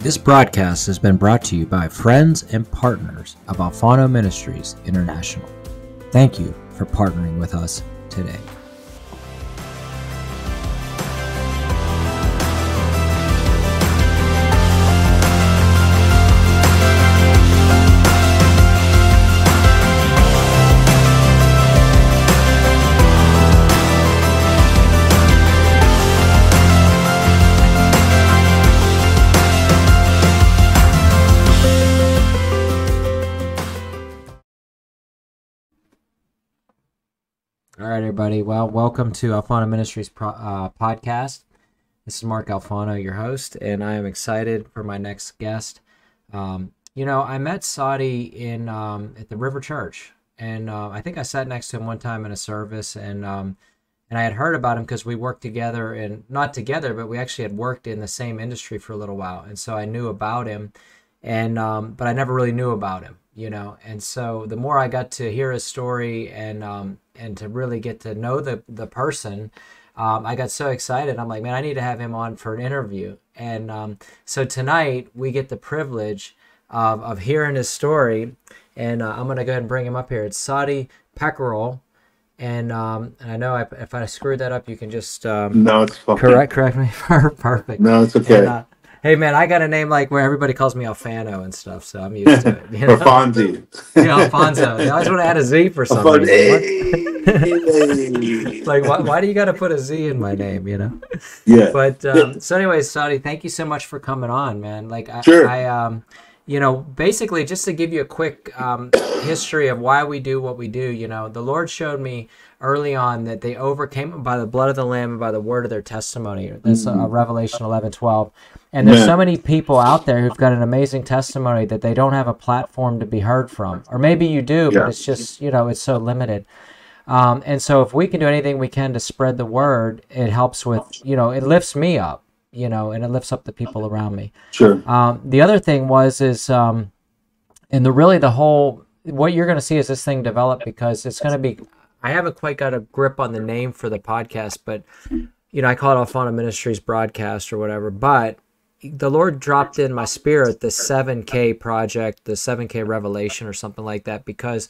This broadcast has been brought to you by friends and partners of Alfano Ministries International. Thank you for partnering with us today. All right, everybody. Well, welcome to Alfano Ministries podcast. This is Marc Alfano, your host, and I am excited for my next guest. I met Sadi in at the River Church, and I think I sat next to him one time in a service, and I had heard about him because we worked together, and not together, but we actually had worked in the same industry for a little while, and so I knew about him, and but I never really knew about him, and so the more I got to hear his story and to really get to know the person, I got so excited. I'm like, man, I need to have him on for an interview. And so tonight we get the privilege of hearing his story, and I'm going to go ahead and bring him up here. It's Sadi Pekerol. And I know if I screwed that up, you can just no, it's fine. correct me. Perfect. No, it's okay. And, hey, man, I got a name like where everybody calls me Alfano and stuff, so I'm used to it. Or Fonzie. Yeah, Alfonso. They always want to add a Z for some reason. Like, why do you got to put a Z in my name, Yeah. But, so anyways, Sadi, thank you so much for coming on, man. Like, Sure. Basically, just to give you a quick history of why we do what we do, the Lord showed me early on that they overcame by the blood of the Lamb and by the word of their testimony. That's Revelation 11:12. And there's so many people out there who've got an amazing testimony that they don't have a platform to be heard from. Or maybe you do, but it's just, it's so limited. And so if we can do anything we can to spread the word, it helps with, it lifts me up, and it lifts up the people around me. Sure. The other thing what you're going to see is this thing develop, because it's going to be, I haven't quite got a grip on the name for the podcast, but, I call it Alfano Ministries broadcast or whatever, but the Lord dropped in my spirit the 7K project, the 7K revelation or something like that, because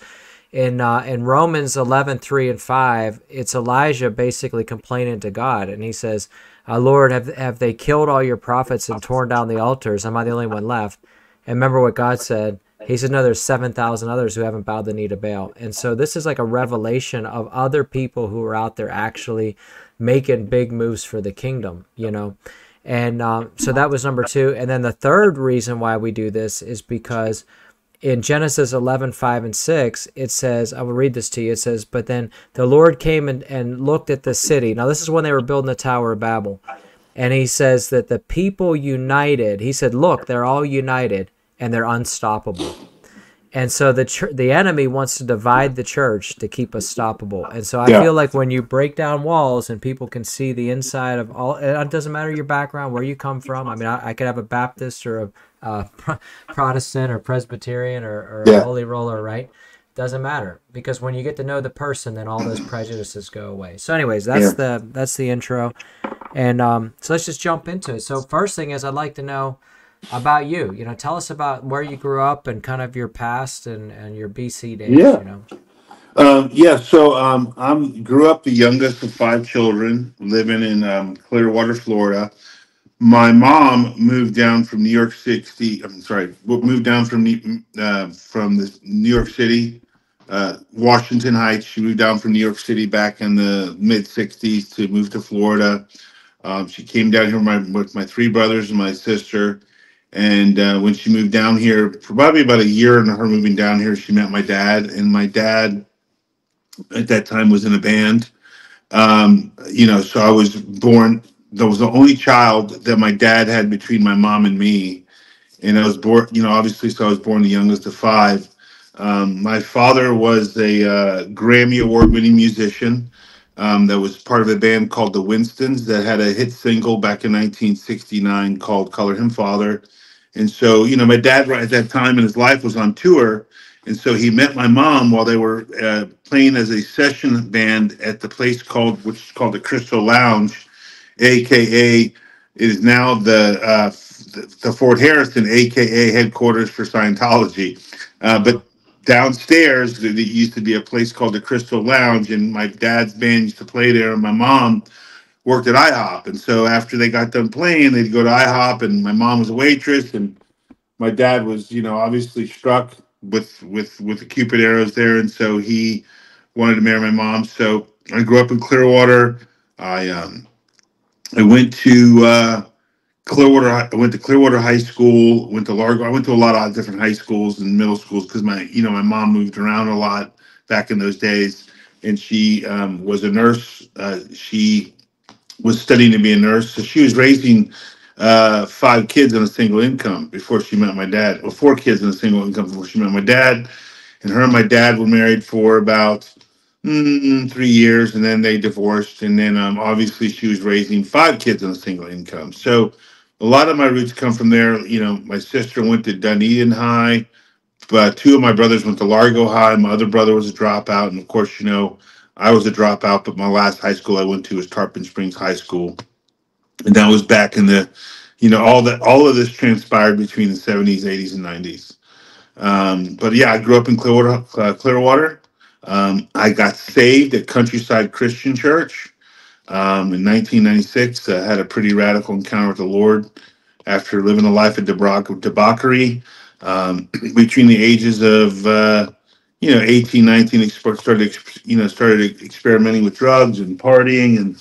in Romans 11:3 and 5, it's Elijah basically complaining to God, and he says, Lord, have they killed all your prophets and torn down the altars? Am I the only one left? And remember what God said? He said, no, there's 7,000 others who haven't bowed the knee to Baal. And so this is like a revelation of other people who are out there actually making big moves for the kingdom, And so that was number two. And then the third reason why we do this is because in Genesis 11:5 and 6, it says, I will read this to you. It says, but then the Lord came and looked at the city. Now, this is when they were building the Tower of Babel. And he says that the people united. He said, look, they're all united and they're unstoppable. And so the enemy wants to divide the church to keep us stoppable. And so I feel like when you break down walls and people can see the inside of all, it doesn't matter your background, where you come from. I mean, I could have a Baptist or a Protestant or Presbyterian or a Holy Roller, right? Doesn't matter, because when you get to know the person, then all those prejudices go away. So anyways, that's the intro. And so let's just jump into it. So first thing is, I'd like to know about you. Tell us about where you grew up and kind of your past and your BC days. So I grew up the youngest of 5 children, living in Clearwater, Florida. My mom moved down from New York City. Moved down from the New York City, Washington Heights. She moved down from New York City back in the mid '60s to move to Florida. She came down here with my 3 brothers and my sister. And when she moved down here, for probably about a year into her moving down here, she met my dad. And my dad at that time was in a band. So I was born. That was the only child that my dad had between my mom and me. And I was born, obviously, so I was born the youngest of 5. My father was a Grammy Award-winning musician that was part of a band called the Winstons that had a hit single back in 1969 called Color Him Father. And so, my dad right at that time in his life was on tour. And so he met my mom while they were playing as a session band at the place which is called the Crystal Lounge, AKA It is now the Fort Harrison, aka headquarters for Scientology. But Uh-huh. downstairs, there used to be a place called the Crystal Lounge, and my dad's band used to play there. And my mom worked at IHOP, and so after they got done playing, they'd go to IHOP, and my mom was a waitress, and my dad was, obviously struck with the Cupid arrows there, and so he wanted to marry my mom. So I grew up in Clearwater. I went to Clearwater. I went to Clearwater High School. Went to Largo. I went to a lot of different high schools and middle schools because my mom moved around a lot back in those days, and she was a nurse. She was studying to be a nurse, so she was raising five kids on a single income before she met my dad, or four kids on a single income before she met my dad. And her and my dad were married for about 3 years, and then they divorced. And then obviously she was raising five kids on a single income. So a lot of my roots come from there. My sister went to Dunedin High, but two of my brothers went to Largo High. My other brother was a dropout, and of course, I was a dropout. But my last high school I went to was Tarpon Springs High School, and that was back in the, all of this transpired between the '70s, '80s, and '90s. But yeah, I grew up in Clearwater. Clearwater. I got saved at Countryside Christian Church in 1996. I had a pretty radical encounter with the Lord after living a life of debauchery between the ages of 18, 19. Started experimenting with drugs and partying, and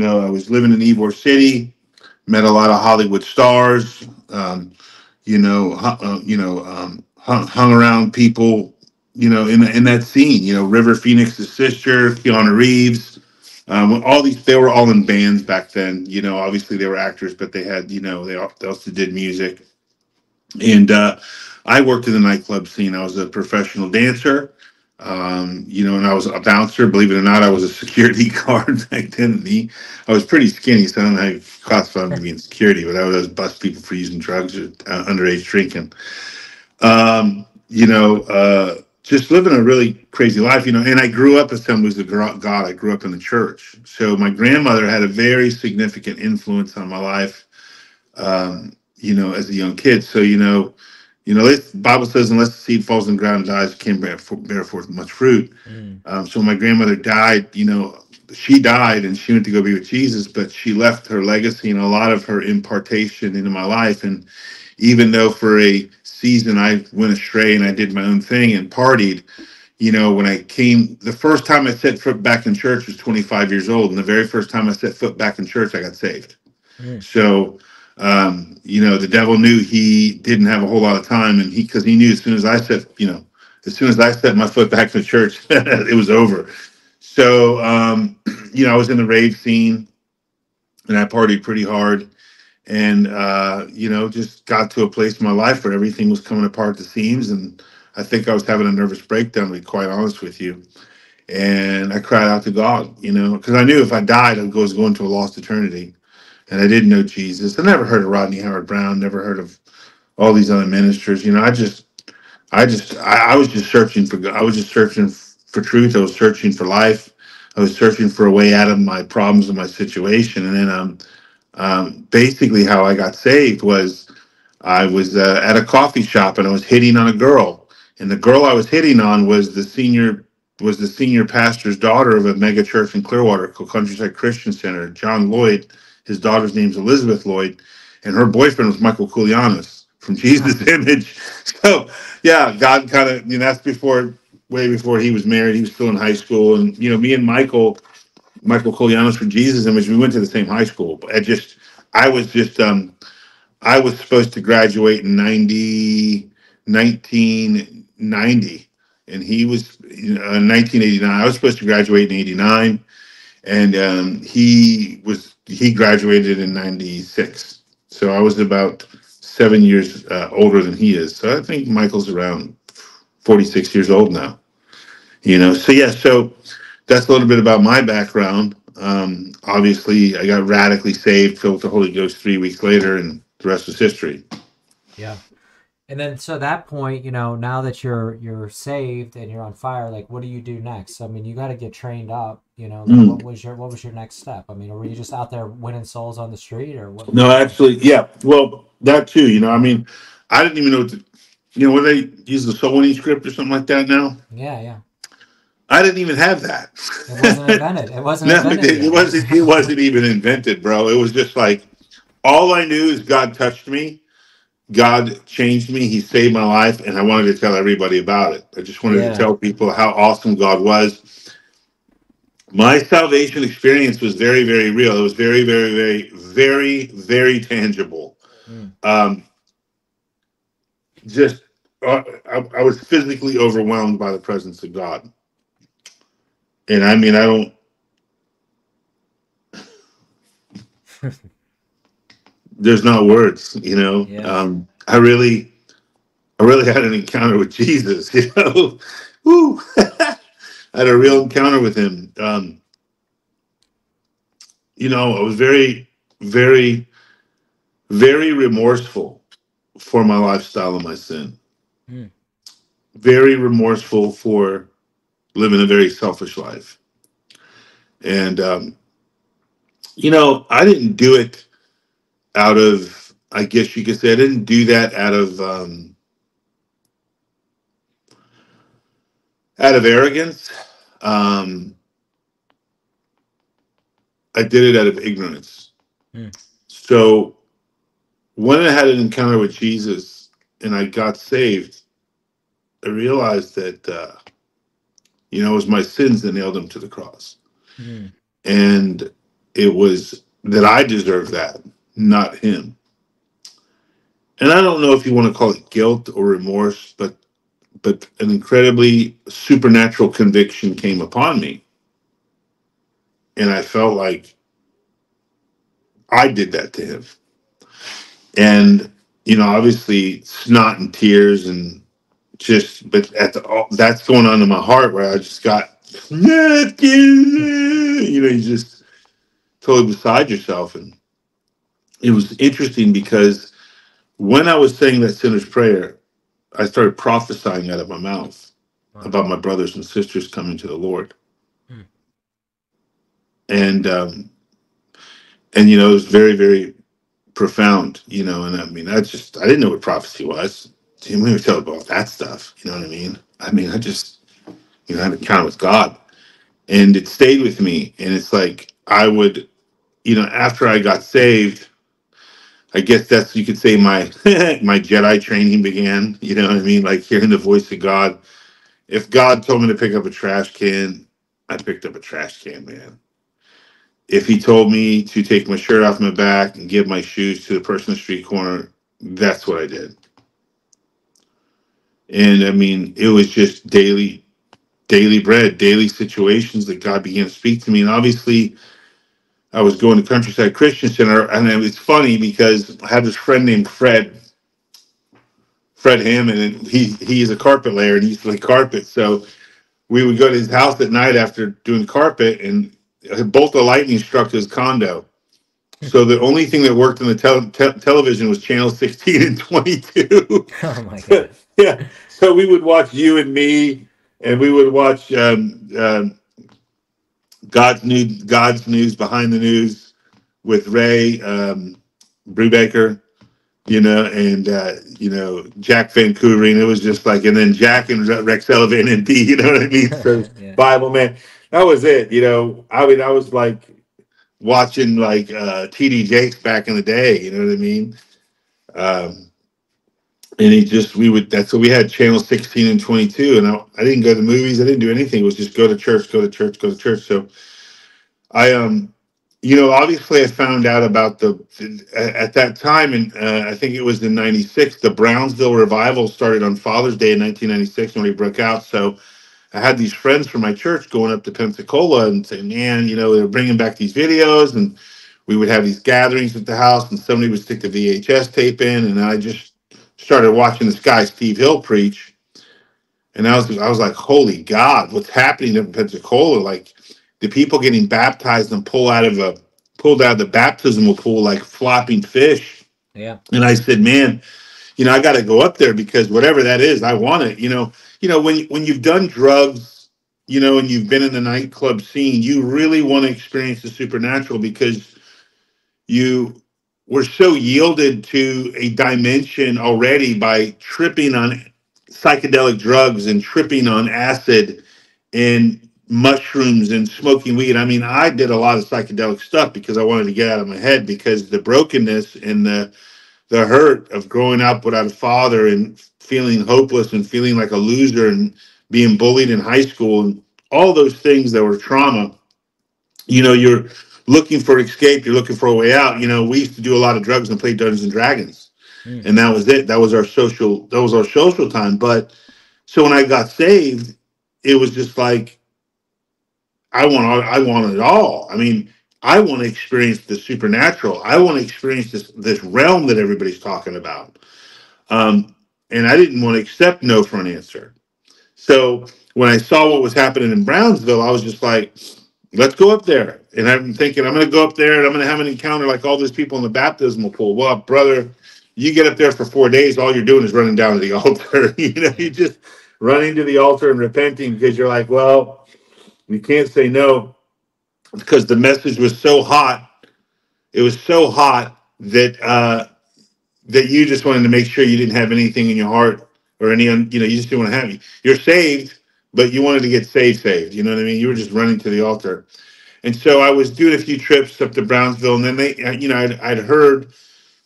I was living in Ybor City. Met a lot of Hollywood stars. Hung around people, in that scene. River Phoenix's sister, Keanu Reeves. They were all in bands back then. Obviously they were actors, but they had, they also did music. And I worked in the nightclub scene. I was a professional dancer. And I was a bouncer. Believe it or not, I was a security guard back then. I was pretty skinny, so I don't know how you classify me being security, but I would always bust people for using drugs or underage drinking. Just living a really crazy life, and I grew up Assemblies of God. I grew up in the church. So my grandmother had a very significant influence on my life, as a young kid. So, the Bible says, unless the seed falls on the ground and dies, it can't bear forth much fruit. Mm. So when my grandmother died, she died and she went to go be with Jesus, but she left her legacy and a lot of her impartation into my life. And even though for a season I went astray and I did my own thing and partied, when I came, the first time I set foot back in church was 25 years old. And the very first time I set foot back in church, I got saved. Mm. So, the devil knew he didn't have a whole lot of time, and because he knew as soon as I set my foot back in the church, it was over. So, I was in the rave scene and I partied pretty hard, and just got to a place in my life where everything was coming apart at the seams, and I think I was having a nervous breakdown, to be quite honest with you. And I cried out to God, because I knew if I died, I was going to a lost eternity, and I didn't know Jesus. I never heard of Rodney Howard Brown, never heard of all these other ministers. I was just searching for God. I was just searching for truth. I was searching for life. I was searching for a way out of my problems and my situation. And then, basically, how I got saved was I was at a coffee shop and I was hitting on a girl, and the girl I was hitting on was the senior pastor's daughter of a mega church in Clearwater called Countryside Christian Center. John Lloyd, his daughter's name's Elizabeth Lloyd, and her boyfriend was Michael Koulianos from Jesus Image. So yeah, God kind of, that's way before he was married. He was still in high school, and me and Michael Koulianos from Jesus Image, we went to the same high school. But I was just I was supposed to graduate in 1990, and he was in 1989. I was supposed to graduate in 89, and he graduated in 96. So I was about 7 years older than he is. So I think Michael's around 46 years old now. So yeah, so that's a little bit about my background. Obviously, I got radically saved, filled with the Holy Ghost 3 weeks later, and the rest was history. Yeah. And then so at that point, now that you're saved and you're on fire, like what do you do next? I mean, you got to get trained up. You know, like Mm. what was your next step? I mean, were you just out there winning souls on the street, or what No, was your? actually, yeah. Well, that too. I mean, I didn't even know what to, when they use the soul winning script or something like that now. Yeah, yeah. I didn't even have that. It wasn't invented. It wasn't No, invented it yet. wasn't. It wasn't even invented, bro. It was just like all I knew is God touched me. God changed me. He saved my life, and I wanted to tell everybody about it. I just wanted to Yeah. tell people how awesome God was. My salvation experience was very, very real. It was very, very, very, very, very tangible. Mm. Um, just, I was physically overwhelmed by the presence of God, and I mean, I don't. There's not words, Yeah. I really had an encounter with Jesus, Woo. I had a real encounter with him. I was very, very, very remorseful for my lifestyle and my sin. Mm. Very remorseful for living a very selfish life. And, I didn't do it out of, I guess you could say, I didn't do that out of arrogance. Um, I did it out of ignorance. Mm. So when I had an encounter with Jesus and I got saved, I realized that it was my sins that nailed him to the cross, Mm. and it was that I deserved that, not him. And I don't know if you want to call it guilt or remorse, but an incredibly supernatural conviction came upon me, and I felt like I did that to him. And obviously, snot and tears and just, but that's going on in my heart where I just got, you just totally beside yourself. And it was interesting because when I was saying that sinner's prayer, I started prophesying out of my mouth Wow. about my brothers and sisters coming to the Lord. Mm. And, it was very, very profound, and I mean, I didn't know what prophecy was. Didn't even tell about that stuff. You know what I mean? I mean, I just, had an encounter with God, and it stayed with me. And it's like I would, after I got saved, I guess that's, you could say, my my Jedi training began. You know what I mean? Like hearing the voice of God. If God told me to pick up a trash can, I picked up a trash can, man. If he told me to take my shirt off my back and give my shoes to the person in the street corner, that's what I did. And I mean, it was just daily bread, daily situations that God began to speak to me. And obviously, I was going to Countryside Christian Center, and it's funny because I have this friend named Fred Hammond, and he's a carpet layer and he used to lay carpet. So we would go to his house at night after doing carpet, and both the lightning struck his condo. So the only thing that worked on the television was channel 16 and 22. Oh my So, God. yeah. So we would watch You and Me, and we would watch God's News Behind the News with Ray Brubaker, and Jack Vancouver. And it was just like, and then Jack and Rex Sullivan and D, you know what I mean? So Yeah. Bible Man, that was it. I mean, I was like watching like TD Jakes back in the day, you know what I mean? Um, and we would, that's what we had, channel 16 and 22. And I didn't go to the movies. I didn't do anything. It was just go to church, go to church, go to church. So I, obviously I found out about at that time, and I think it was in 96, the Brownsville revival started on Father's Day in 1996 when it broke out. So I had these friends from my church going up to Pensacola and saying, man, they're bringing back these videos, and we would have these gatherings at the house, and somebody would stick the VHS tape in, and I just started watching this guy, Steve Hill, preach. And I was like, holy God, what's happening in Pensacola? Like the people getting baptized and pulled out of the baptismal pool like flopping fish. Yeah. And I said, man, I got to go up there because whatever that is, I want it. When you've done drugs and you've been in the nightclub scene, you really want to experience the supernatural because you were so yielded to a dimension already by tripping on psychedelic drugs and tripping on acid and mushrooms and smoking weed. I mean, I did a lot of psychedelic stuff because I wanted to get out of my head, because the brokenness and the hurt of growing up without a father and feeling hopeless and feeling like a loser and being bullied in high school and all those things that were trauma. You're looking for escape, you're looking for a way out. We used to do a lot of drugs and play Dungeons and Dragons, Mm. and that was it. That was our social time. But so when I got saved, it was just like I want it all. I mean, I want to experience the supernatural. I want to experience this realm that everybody's talking about. And I didn't want to accept no for an answer. So when I saw what was happening in Brownsville, I was just like, let's go up there. And I'm thinking, I'm going to go up there and I'm going to have an encounter like all those people in the baptismal pool. Well, brother, you get up there for 4 days, all you're doing is running down to the altar. You Yeah. just running to the altar and repenting because you're like, well, you can't say no, because the message was so hot. It was so hot that you just wanted to make sure you didn't have anything in your heart or you just didn't want to have. You're saved, but you wanted to get saved. You know what I mean? You were just running to the altar. And so I was doing a few trips up to Brownsville, and then I'd heard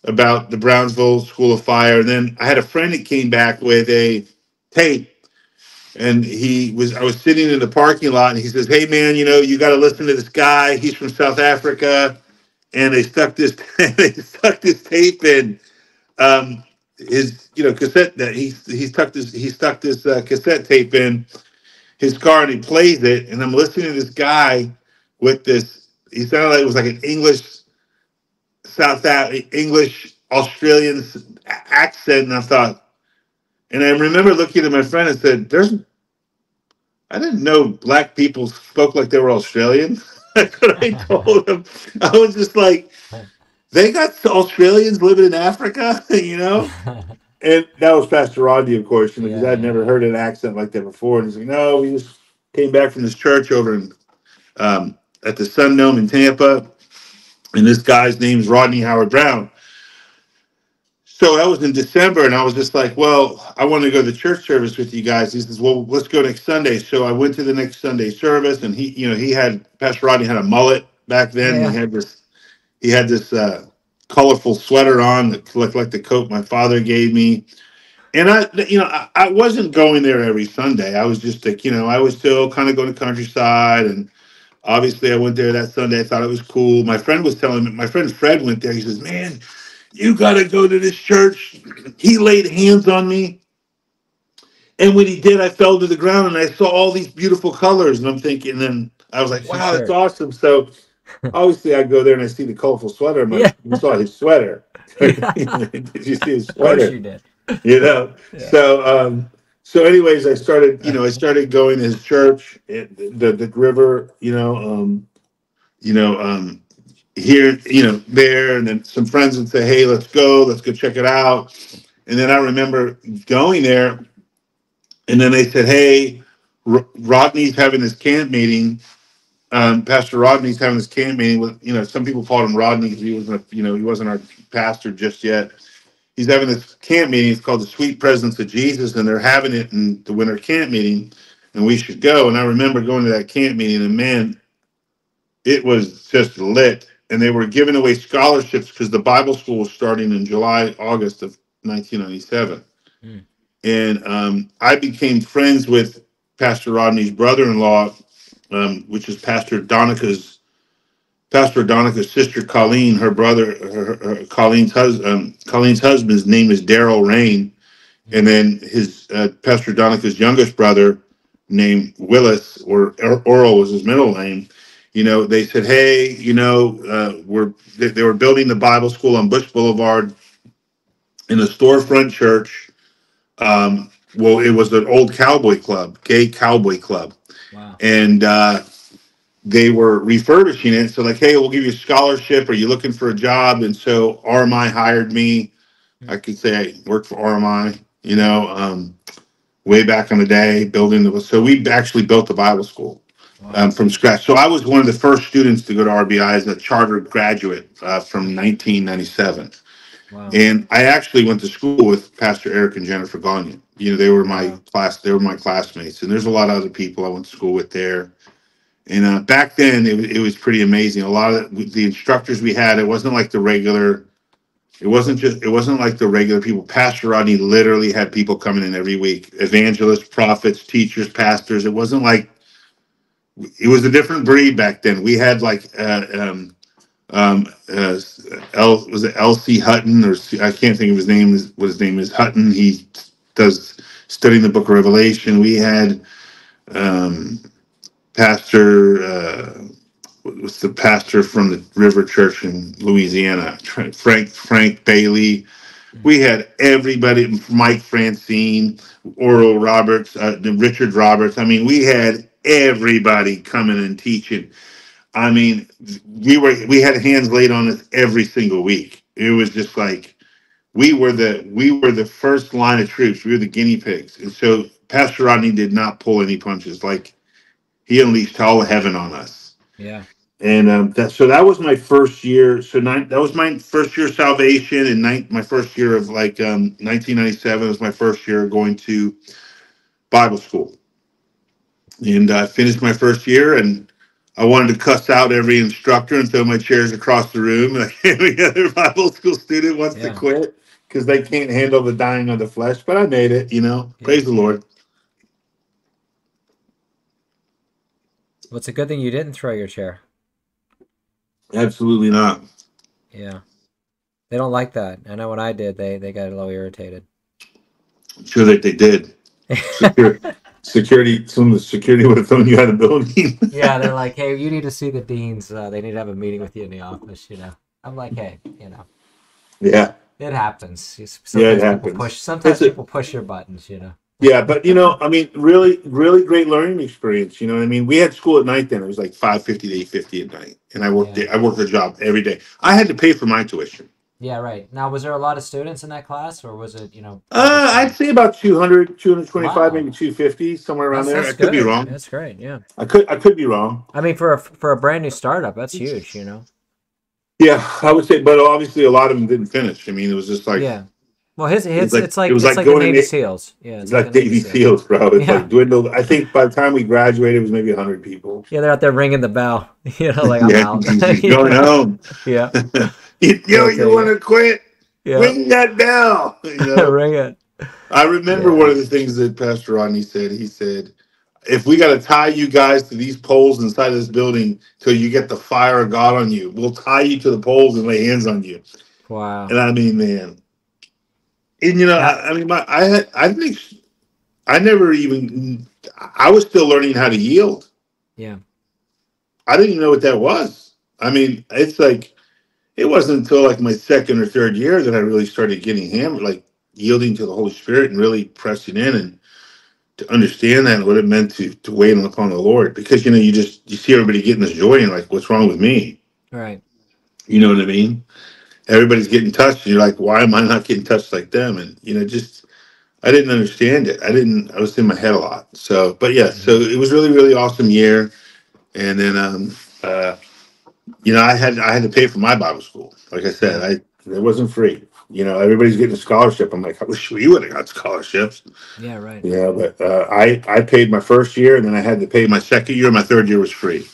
about the Brownsville School of Fire. And then I had a friend that came back with a tape, and I was sitting in the parking lot, and he says, "Hey man, you got to listen to this guy. He's from South Africa." And they stuck this, tape in, his cassette, that he stuck this cassette tape in his car, and he plays it, and I'm listening to this guy with this. He sounded like it was like an English Australian accent, and I thought, and I remember looking at my friend and said, "There's I didn't know black people spoke like they were Australian." That's what I told him. I was just like, they got Australians living in Africa, And that was Pastor Rodney, of course, because Yeah, I'd yeah. never heard an accent like that before. And he's like, "No, we just came back from this church over at the Sun Dome in Tampa, and this guy's name's Rodney Howard Brown." So that was in December, and I was just like, "Well, I want to go to the church service with you guys." He says, "Well, let's go next Sunday." So I went to the next Sunday service, and Pastor Rodney had a mullet back then. Yeah, He had this colorful sweater on that looked like the coat my father gave me. And I wasn't going there every Sunday. I was just like, I was still kind of going to countryside. And obviously I went there that Sunday. I thought it was cool. My friend was telling me, my friend Fred went there. He says, "Man, you got to go to this church." He laid hands on me. And when he did, I fell to the ground and I saw all these beautiful colors. And I'm thinking, and then I was like, wow, that's sure. awesome. So obviously I go there and I see the colorful sweater. Yeah, You saw his sweater. yeah. Did you see his Of course you sweater? did. you know Yeah. so anyways, I started going to his church at the river, here, there. And then some friends would say, "Hey, let's go check it out." And then I remember going there, and then they said, "Hey, Rodney's having this camp meeting. Pastor Rodney's having this camp meeting with, some people called him Rodney because he wasn't our pastor just yet. He's having this camp meeting. It's called the Sweet Presence of Jesus, and they're having it in the winter camp meeting, and we should go." And I remember going to that camp meeting, and man, it was just lit. And they were giving away scholarships because the Bible school was starting in August of 1997. Mm. And I became friends with Pastor Rodney's brother-in-law, which is Pastor Donica's sister Colleen. Her brother, Colleen's husband's name is Daryl Rain, and Mm. then his Pastor Donica's youngest brother, named Willis, or Oral was his middle name. They said, "Hey, they were building the Bible school on Bush Boulevard in a storefront church." Well, it was an old gay cowboy club, Wow. and they were refurbishing it. So like, "Hey, we'll give you a scholarship. Are you looking for a job?" And so RMI hired me. I Mm. could say I worked for RMI, way back in the day, building the. So we actually built the Bible school Wow. from scratch. So I was one of the first students to go to RBI as a chartered graduate from 1997. Wow. And I actually went to school with Pastor Eric and Jennifer Gagnon. They were my Wow. class. They were my classmates, and there's a lot of other people I went to school with there. And back then, it was pretty amazing. A lot of the instructors we had, it wasn't like the regular. It wasn't like the regular people. Pastor Rodney literally had people coming in every week, evangelists, prophets, teachers, pastors. It wasn't like it was a different breed back then. We had like um, uh, was it L.C. Hutton or I can't think of his name. What his name is Hutton. He does studying the Book of Revelation. We had um, Pastor. Was the pastor from the River Church in Louisiana? Frank Bailey. Mm. We had everybody. Mike Francine, Oral Roberts, Richard Roberts. I mean, we had everybody coming and teaching. I mean, we had hands laid on us every single week. It was just like we were the first line of troops. We were the guinea pigs, and so Pastor Rodney did not pull any punches. Like he unleashed all of heaven on us. Yeah. And that was my first year. That was my first year of salvation, and my first year of 1997 was my first year going to Bible school. And I finished my first year, and I wanted to cuss out every instructor and throw my chairs across the room. Like every other Bible school student wants to Yeah. quit because they can't handle the dying of the flesh. But I made it, Yeah. Praise the Lord. Well, it's a good thing you didn't throw your chair. Absolutely not. Yeah. They don't like that. I know when I did, they got a little irritated. I'm sure that they did. Secure, security, some of the security would have thrown you out of the building. Yeah, they're like, hey, you need to see the deans. They need to have a meeting with you in the office. I'm like, hey, Yeah. it happens. Yeah, it Sometimes people happens. push. Sometimes It's a people push your buttons. Yeah, but I mean, really, really great learning experience. You know what I mean? We had school at night then. It was like 5:50 to 8:50 at night, and Yeah. I worked a job every day. I had to pay for my tuition. Yeah, right. Now, was there a lot of students in that class, or was it pretty I'd small? say about 200, 225, Wow, maybe 250, somewhere around there. I that's could be good. wrong. That's great. Yeah. I could be wrong. I mean, for a brand new startup, that's huge. Yeah, I would say, but obviously a lot of them didn't finish. I mean, it was just like Yeah. Well, his it was it's like it's it like was it's like like the going in Navy the SEALs. Yeah, it's it's like like the Navy Navy SEAls. Fields, bro. It's Yeah. like dwindled. I think by the time we graduated, it was maybe 100 people. Yeah, they're out there ringing the bell. Like I'm Yeah, out. going home. Yeah. You Can't take want it. to quit? Yeah. Ring that bell. Ring it. I remember one Yeah. of the things that Pastor Rodney said. He said, "If we got to tie you guys to these poles inside this building till you get the fire of God on you, we'll tie you to the poles and lay hands on you." Wow. And I mean, man, and Now, I mean, I think I never even, I was still learning how to yield. yeah. I didn't even know what that was. I mean, it's like it wasn't until like my second or third year that I really started getting hammered, like yielding to the Holy Spirit and really pressing in and to understand that and what it meant to wait upon the Lord. Because you see everybody getting this joy and like, what's wrong with me? All right. You know what I mean? Everybody's getting touched, and you're like, why am I not getting touched like them? And just I didn't understand it. I was in my head a lot. So, but yeah, so Hmm. it was really, really awesome year. And then I had to pay for my Bible school. Like I said, Yeah. it wasn't free. Everybody's getting a scholarship. I'm like, I wish we would have got scholarships. Yeah. Right. Yeah, but I paid my first year, and then I had to pay my second year. My third year was free.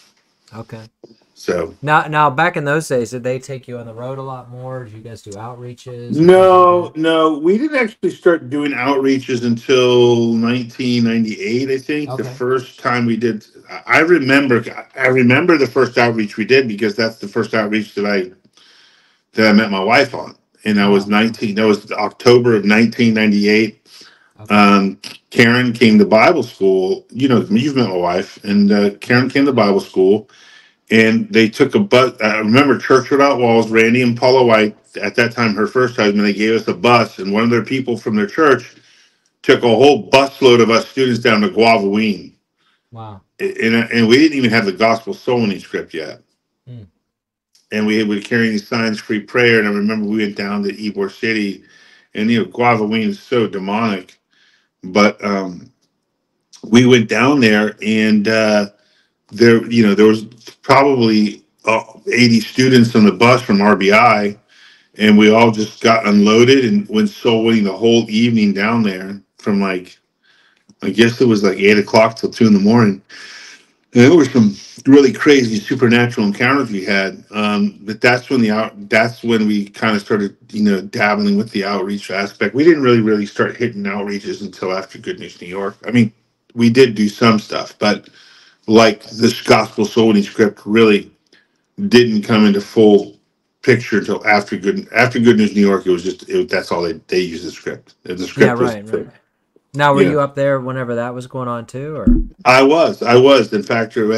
Okay. So Now, back in those days, did they take you on the road a lot more? Did you guys do outreaches or things like no, that? no, we didn't actually start doing outreaches until 1998. I think the Okay. first time we did. I remember the first outreach we did because that's the first outreach that I met my wife on, and I was Oh. 19. That was October of 1998. Okay. Um, Karen came to Bible school. You've met my wife, and Yeah. Karen came to Bible school, and they took a bus. I remember Church Without Walls, Randy and Paula White, at that time her first husband. They gave us a bus, and one of their people from their church took a whole busload of us students down to Guavaween, Wow. and we didn't even have the gospel sowing script yet. Hmm. And we were carrying signs, free prayer. And I remember we went down to Ybor City, and Guavaween is so demonic. But we went down there, and there was probably 80 students on the bus from RBI, and we all just got unloaded and went soul winning the whole evening down there from like, I guess it was like 8 o'clock till 2 in the morning. And there were some really crazy supernatural encounters we had. But that's when we kind of started, dabbling with the outreach aspect. We didn't really start hitting outreaches until after Good News New York. I mean, we did do some stuff, but like this gospel soul winning script really didn't come into full picture until after Good News New York. It was that's all they used the script. The Yeah, script was right, right. Now, were yeah. you up there whenever that was going on too, or? I was. In fact, actually,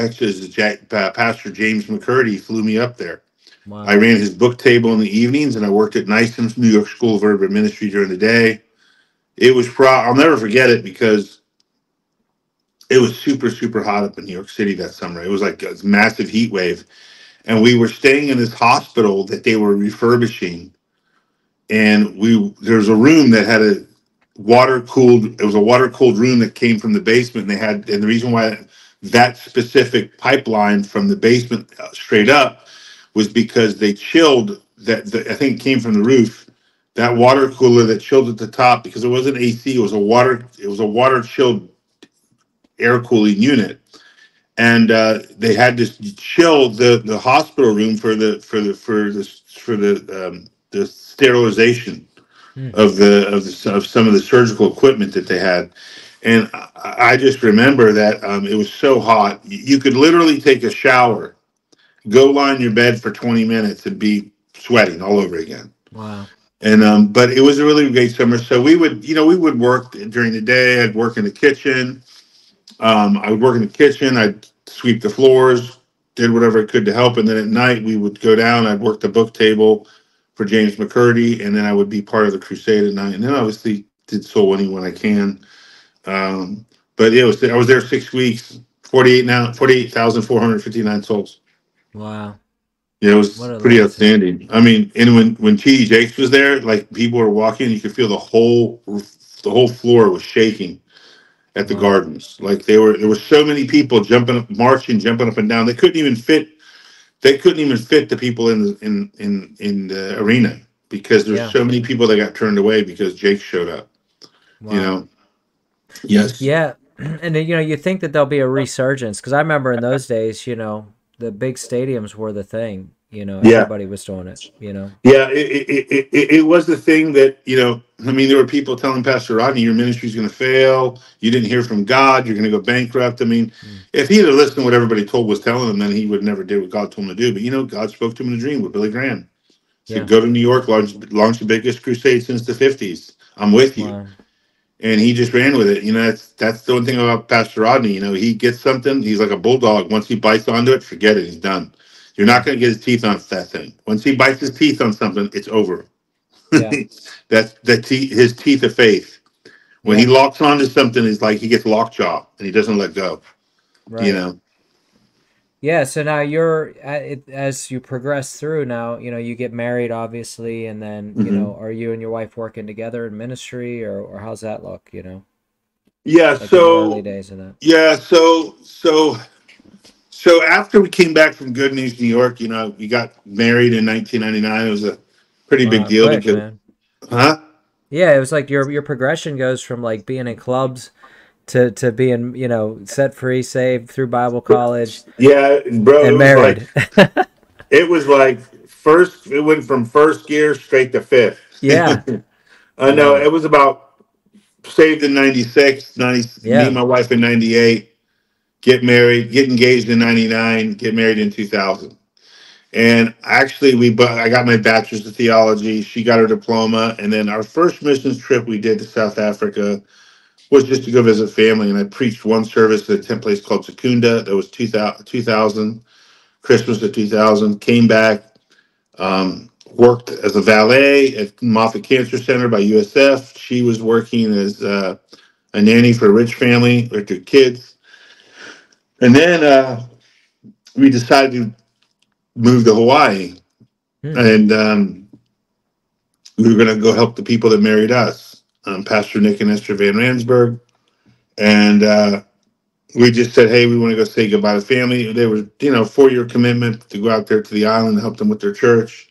Pastor James McCurdy flew me up there. I Wow. ran his book table in the evenings, and I worked at NYSEM's New York School of Urban Ministry during the day. It was I'll never forget it because it was super super hot up in New York City that summer. It was like a massive heat wave, and we were staying in this hospital that they were refurbishing, and there's a room that had a water cooled. It was a water cooled room that came from the basement. And the reason why that specific pipeline from the basement straight up was because they chilled I think it came from the roof. That water cooler that chilled at the top, because it wasn't AC. It was a water chilled air cooling unit, and they had to chill the hospital room for the sterilization Hmm. of some of the surgical equipment that they had. And I just remember that it was so hot. You could literally take a shower, go lie in your bed for 20 minutes, and be sweating all over again. Wow. And but it was a really great summer. So we would work during the day. I'd work in the kitchen. I would work in the kitchen. I'd sweep the floors, did whatever I could to help. And then at night, we would go down. I'd work the book table for James McCurdy, and then I would be part of the crusade at night. And then obviously did soul winning when I can. Um, but yeah, I was there 6 weeks, 48,459 souls. Wow. Yeah, it What was a pretty legacy. outstanding. I mean, and when T.D. Jakes was there, like people were walking, you could feel the whole floor was shaking at the Wow. gardens. Like there were so many people jumping up, marching, jumping up and down. They couldn't even fit. They couldn't even fit the people in the arena because there's Yeah. so many people that got turned away because Jake showed up. You Wow. know. Yes. Yeah. And then, you think that there'll be a resurgence because I remember in those days, the big stadiums were the thing. Yeah. Everybody was doing it. Yeah. It was the thing that I mean, there were people telling Pastor Rodney, "Your ministry's going to fail. You didn't hear from God. You're going to go bankrupt." I mean, Mm. if he had listened to what everybody was telling him, then he would never do what God told him to do. But God spoke to him in a dream with Billy Graham. Said, Yeah. "Go to New York, launch the biggest crusade since the '50s. I'm with you." Wow. And he just ran with it. That's the one thing about Pastor Rodney. He gets something. He's like a bulldog. Once he bites onto it, forget it. He's done. You're not Yeah. going to get his teeth on that thing. Once he bites his teeth on something, it's over. Yeah. His teeth of faith. When he Yeah. locks onto something, it's like he gets lockjaw and he doesn't let go. You Right. know. Yeah, so now as you progress through now, you get married obviously, and then, hmm are you and your wife working together in ministry or how's that look, Yeah. like in the early days of that? Yeah. So after we came back from Good News New York, we got married in 1999. It was a pretty big Wow, deal quick, because, man. huh? Yeah, it was like your progression goes from like being in clubs to being, set free, saved through Bible college Yeah, bro. and married. It was like first. It went from first gear straight to fifth. Yeah, I know right. it was about saved in '96. 90, me and Yeah. my wife in '98. Get married, get engaged in '99. Get married in 2000. And actually, I got my bachelor's of theology. She got her diploma, and then our first missions trip we did to South Africa was just to go visit family. And I preached one service at a tent place called Secunda. That was 2000, Christmas of 2000. Came back, worked as a valet at Moffitt Cancer Center by USF. She was working as a nanny for a rich family with their kids. And then we decided to move to Hawaii. Hmm. And we were going to go help the people that married us. Pastor Nick and Esther Van Ransburg, and we just said, hey, we want to go say goodbye to family. They were, 4-year commitment to go out there to the island and help them with their church.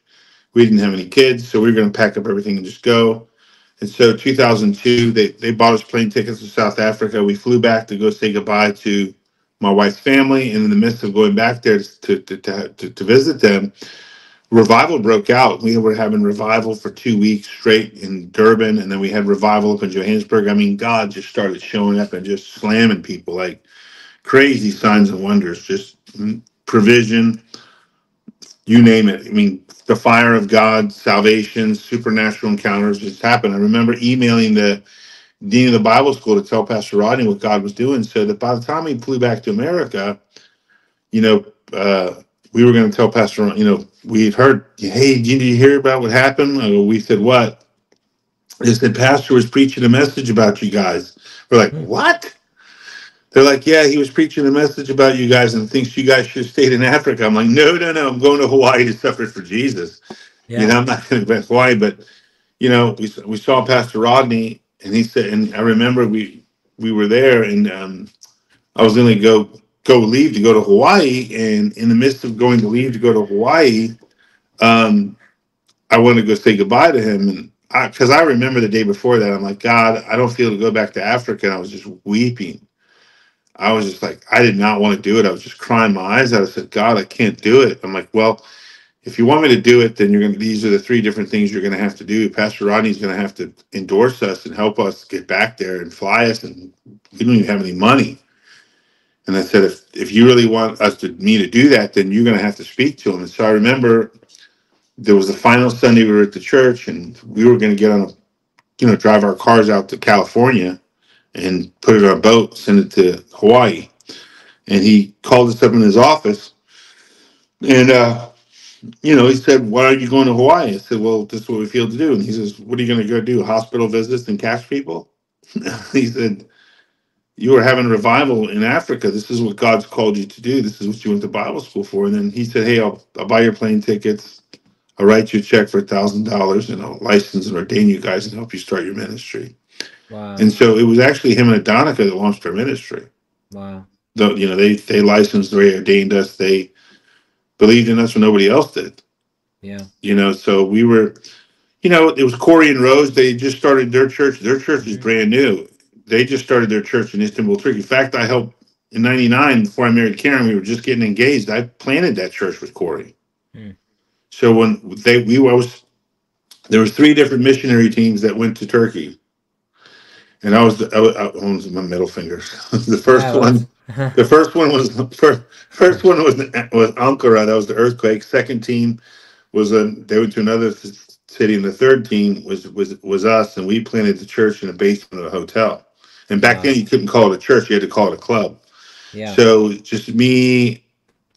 We didn't have any kids, so we were going to pack up everything and just go. And so 2002, they bought us plane tickets to South Africa. We flew back to go say goodbye to my wife's family. And in the midst of going back there to visit them, revival broke out. We were having revival for 2 weeks straight in Durban. And then we had revival up in Johannesburg. I mean, God just started showing up and just slamming people like crazy signs and wonders, just provision, you name it. I mean, the fire of God, salvation, supernatural encounters just happened. I remember emailing the dean of the Bible school to tell Pastor Rodney what God was doing, so that by the time he flew back to America, you know, we were going to tell Pastor, we had heard, hey, did you hear about what happened? We said, what? They said, Pastor was preaching a message about you guys. We're like, Hmm. what? They're like, yeah, he was preaching a message about you guys and thinks you guys should have stayed in Africa. I'm like, no, no, no. I'm going to Hawaii to suffer for Jesus. Yeah. I'm not going to go to Hawaii, but we saw Pastor Rodney, and he said, and I remember we were there, and I was going to go leave to go to Hawaii, and in the midst of going to leave to go to Hawaii, um, I wanted to go say goodbye to him, and because I remember the day before that, I'm like, God, I don't feel to go back to Africa. And I was just weeping. I was just like, I did not want to do it. I was just crying my eyes out. I said, God, I can't do it. I'm like, well, if you want me to do it, then these are the 3 different things you're going to have to do. Pastor Rodney's going to have to endorse us and help us get back there and fly us. And we don't even have any money. And I said, if you really want me to do that, then you're going to have to speak to him. And so I remember there was the final Sunday we were at the church, and we were going to get on drive our cars out to California and put it on a boat, send it to Hawaii. And he called us up in his office, and he said, why are you going to Hawaii? I said, well, this is what we feel to do. And he says, what are you going to go do? Hospital visits and catch people? He said, you are having revival in Africa. This is what God's called you to do. This is what you went to Bible school for. And then he said, hey, I'll buy your plane tickets. I'll write you a check for $1,000, and I'll license and ordain you guys and help you start your ministry. Wow. And so it was actually him and Adonica that launched our ministry. Wow. They licensed, they ordained us, they believed in us when nobody else did. Yeah. So we were, it was Corey and Rose. They just started their church. Their church is Hmm. brand new. They just started their church in Istanbul, Turkey. In fact, I helped in '99 before I married Karen. We were just getting engaged. I planted that church with Corey. Hmm. So when there was 3 different missionary teams that went to Turkey, and I was my middle fingers. the Yeah, first it was. one, the first one was Ankara. That was the earthquake. Second team they went to another city, and the third team was us, and we planted the church in the basement of a hotel. And back then, Wow. you couldn't call it a church; you had to call it a club. Yeah. So just me,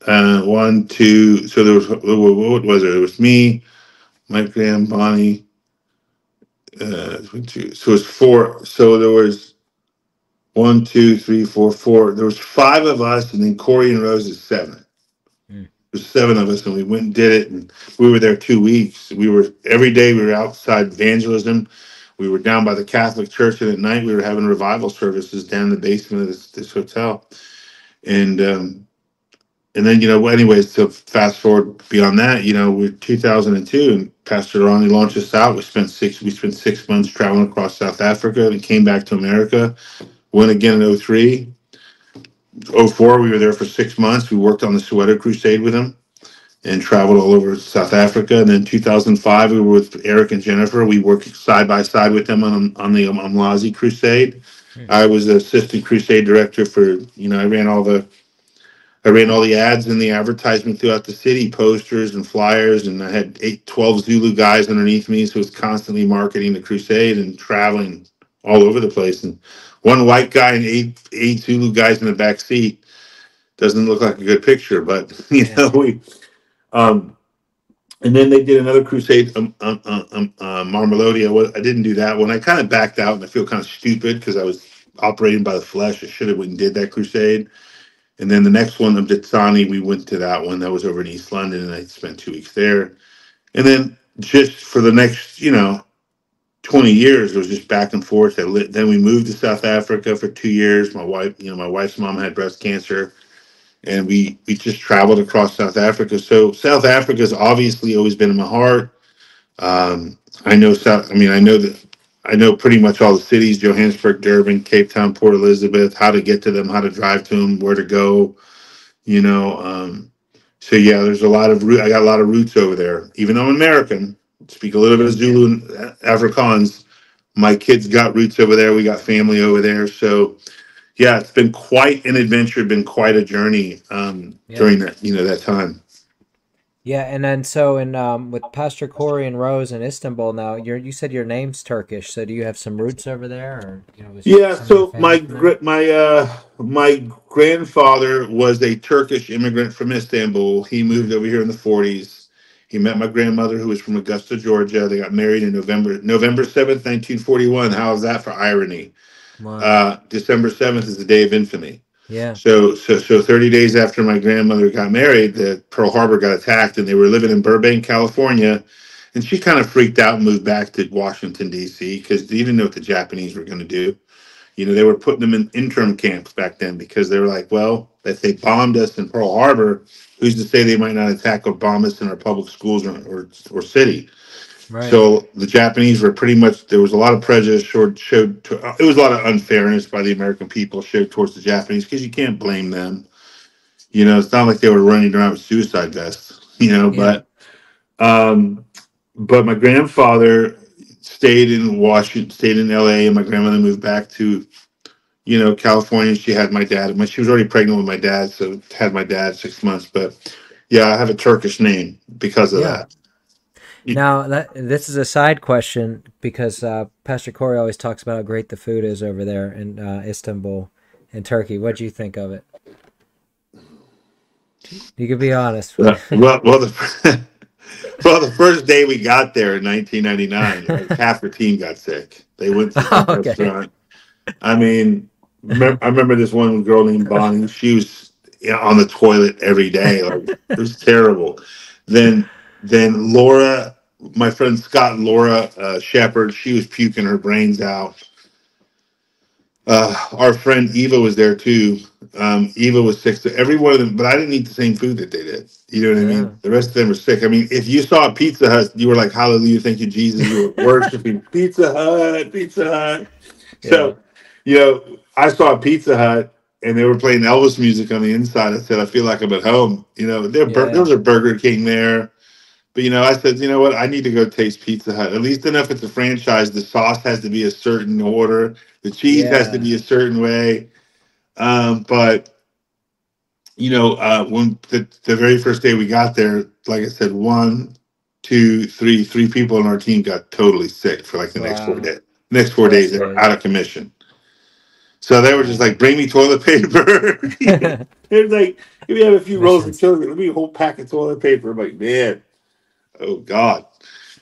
1, 2. So there was what was it? It was me, Mike Graham, Bonnie. 2. So it's 4. So there was 1, 2, 3, 4, 4. There was 5 of us, and then Corey and Rose is 7. Hmm. There's 7 of us, and we went and did it. And we were there 2 weeks. Every day we were outside evangelism. We were down by the Catholic Church, and at night we were having revival services down in the basement of this hotel. And then anyways, to fast forward beyond that, we're 2002, and Pastor Ronnie launched us out. We spent 6 months traveling across South Africa, and came back to America. Went again in '03. '04, we were there for 6 months. We worked on the Soweto Crusade with him and traveled all over South Africa. And then 2005, we were with Eric and Jennifer. We worked side by side with them on the Umlazi Crusade. Hmm. I was the assistant crusade director for, I ran all the ads and the advertisement throughout the city, posters and flyers, and I had 12 Zulu guys underneath me, so it was constantly marketing the crusade and traveling all over the place. And one white guy and eight Zulu guys in the back seat doesn't look like a good picture, but Yeah. we. Um, and then they did another crusade, Marmelodia. I didn't do that one. I kind of backed out, and I feel kind of stupid because I was operating by the flesh. I should have went and did that crusade. And then the next one, of Ditsani, we went to that one. That was over in East London, and I spent 2 weeks there. And then just for the next, 20 years. It was just back and forth. Then we moved to South Africa for 2 years. My wife, my wife's mom had breast cancer, and we just traveled across South Africa. So South Africa's obviously always been in my heart. I know South. I mean, I know that I know pretty much all the cities: Johannesburg, Durban, Cape Town, Port Elizabeth. How to get to them, how to drive to them, where to go. You know, so yeah, there's a lot of I got a lot of roots over there. Even though I'm American, speak a little bit Yeah. of Zulu and Afrikaans. My kids got roots over there. We got family over there. So yeah, it's been quite an adventure. Been quite a journey Yeah. during that time. Yeah, and then so in with Pastor Corey and Rose in Istanbul now, you said your name's Turkish, so do you have some roots over there, or was Yeah, some of your so family from there? my grandfather was a Turkish immigrant from Istanbul. He moved over here in the 40s. He met my grandmother, who was from Augusta, Georgia. They got married in November 7th, 1941. How is that for irony? Wow. December 7th is the day of infamy. Yeah. So 30 days after my grandmother got married, the Pearl Harbor got attacked, and they were living in Burbank, California. And she kind of freaked out and moved back to Washington, D.C., because they didn't know what the Japanese were going to do. They were putting them in interim camps back then because they were like, well, if they bombed us in Pearl Harbor, who's to say they might not attack or bomb us in our public schools or city? Right. So the Japanese were pretty much, there was a lot of prejudice it was a lot of unfairness by the American people showed towards the Japanese because you can't blame them. It's not like they were running around with suicide vests, Yeah. um, but my grandfather stayed in Washington, stayed in LA, and my grandmother moved back to California. She had my dad. She was already pregnant with my dad, so had my dad 6 months. But yeah, I have a Turkish name because of Yeah. that. Now that this is a side question because Pastor Corey always talks about how great the food is over there in Istanbul and Turkey. What do you think of it? You can be honest. Well, well, the first day we got there in 1999, like half the team got sick. They went to some Okay. restaurant. I mean, I remember this one girl named Bonnie. She was on the toilet every day. Like it was terrible. Then, then Laura, my friend Scott, Laura Shepard, she was puking her brains out. Our friend Eva was there too. Eva was sick. So every one of them, but I didn't eat the same food that they did. You know what I mean? Yeah. The rest of them were sick. I mean, if you saw a Pizza Hut, you were like, "Hallelujah, thank you, Jesus." You were worshiping Pizza Hut, Pizza Hut. Yeah. So, I saw a Pizza Hut and they were playing Elvis music on the inside. I said, "I feel like I'm at home." There Yeah. was a Burger King there. But I said, you know what? I need to go taste Pizza Hut. At least enough it's a franchise. The sauce has to be a certain order. The cheese has to Yeah. be a certain way. But when the very first day we got there, like I said, one, two, three people on our team got totally sick for like the next four Wow. days. Next The 4 days, rest they of were it. out of commission. So they were just Wow. like, "Bring me toilet paper." It's like, "If you have a few rolls of Missions. toilet, let me a whole pack of toilet paper." I'm like, man, oh God.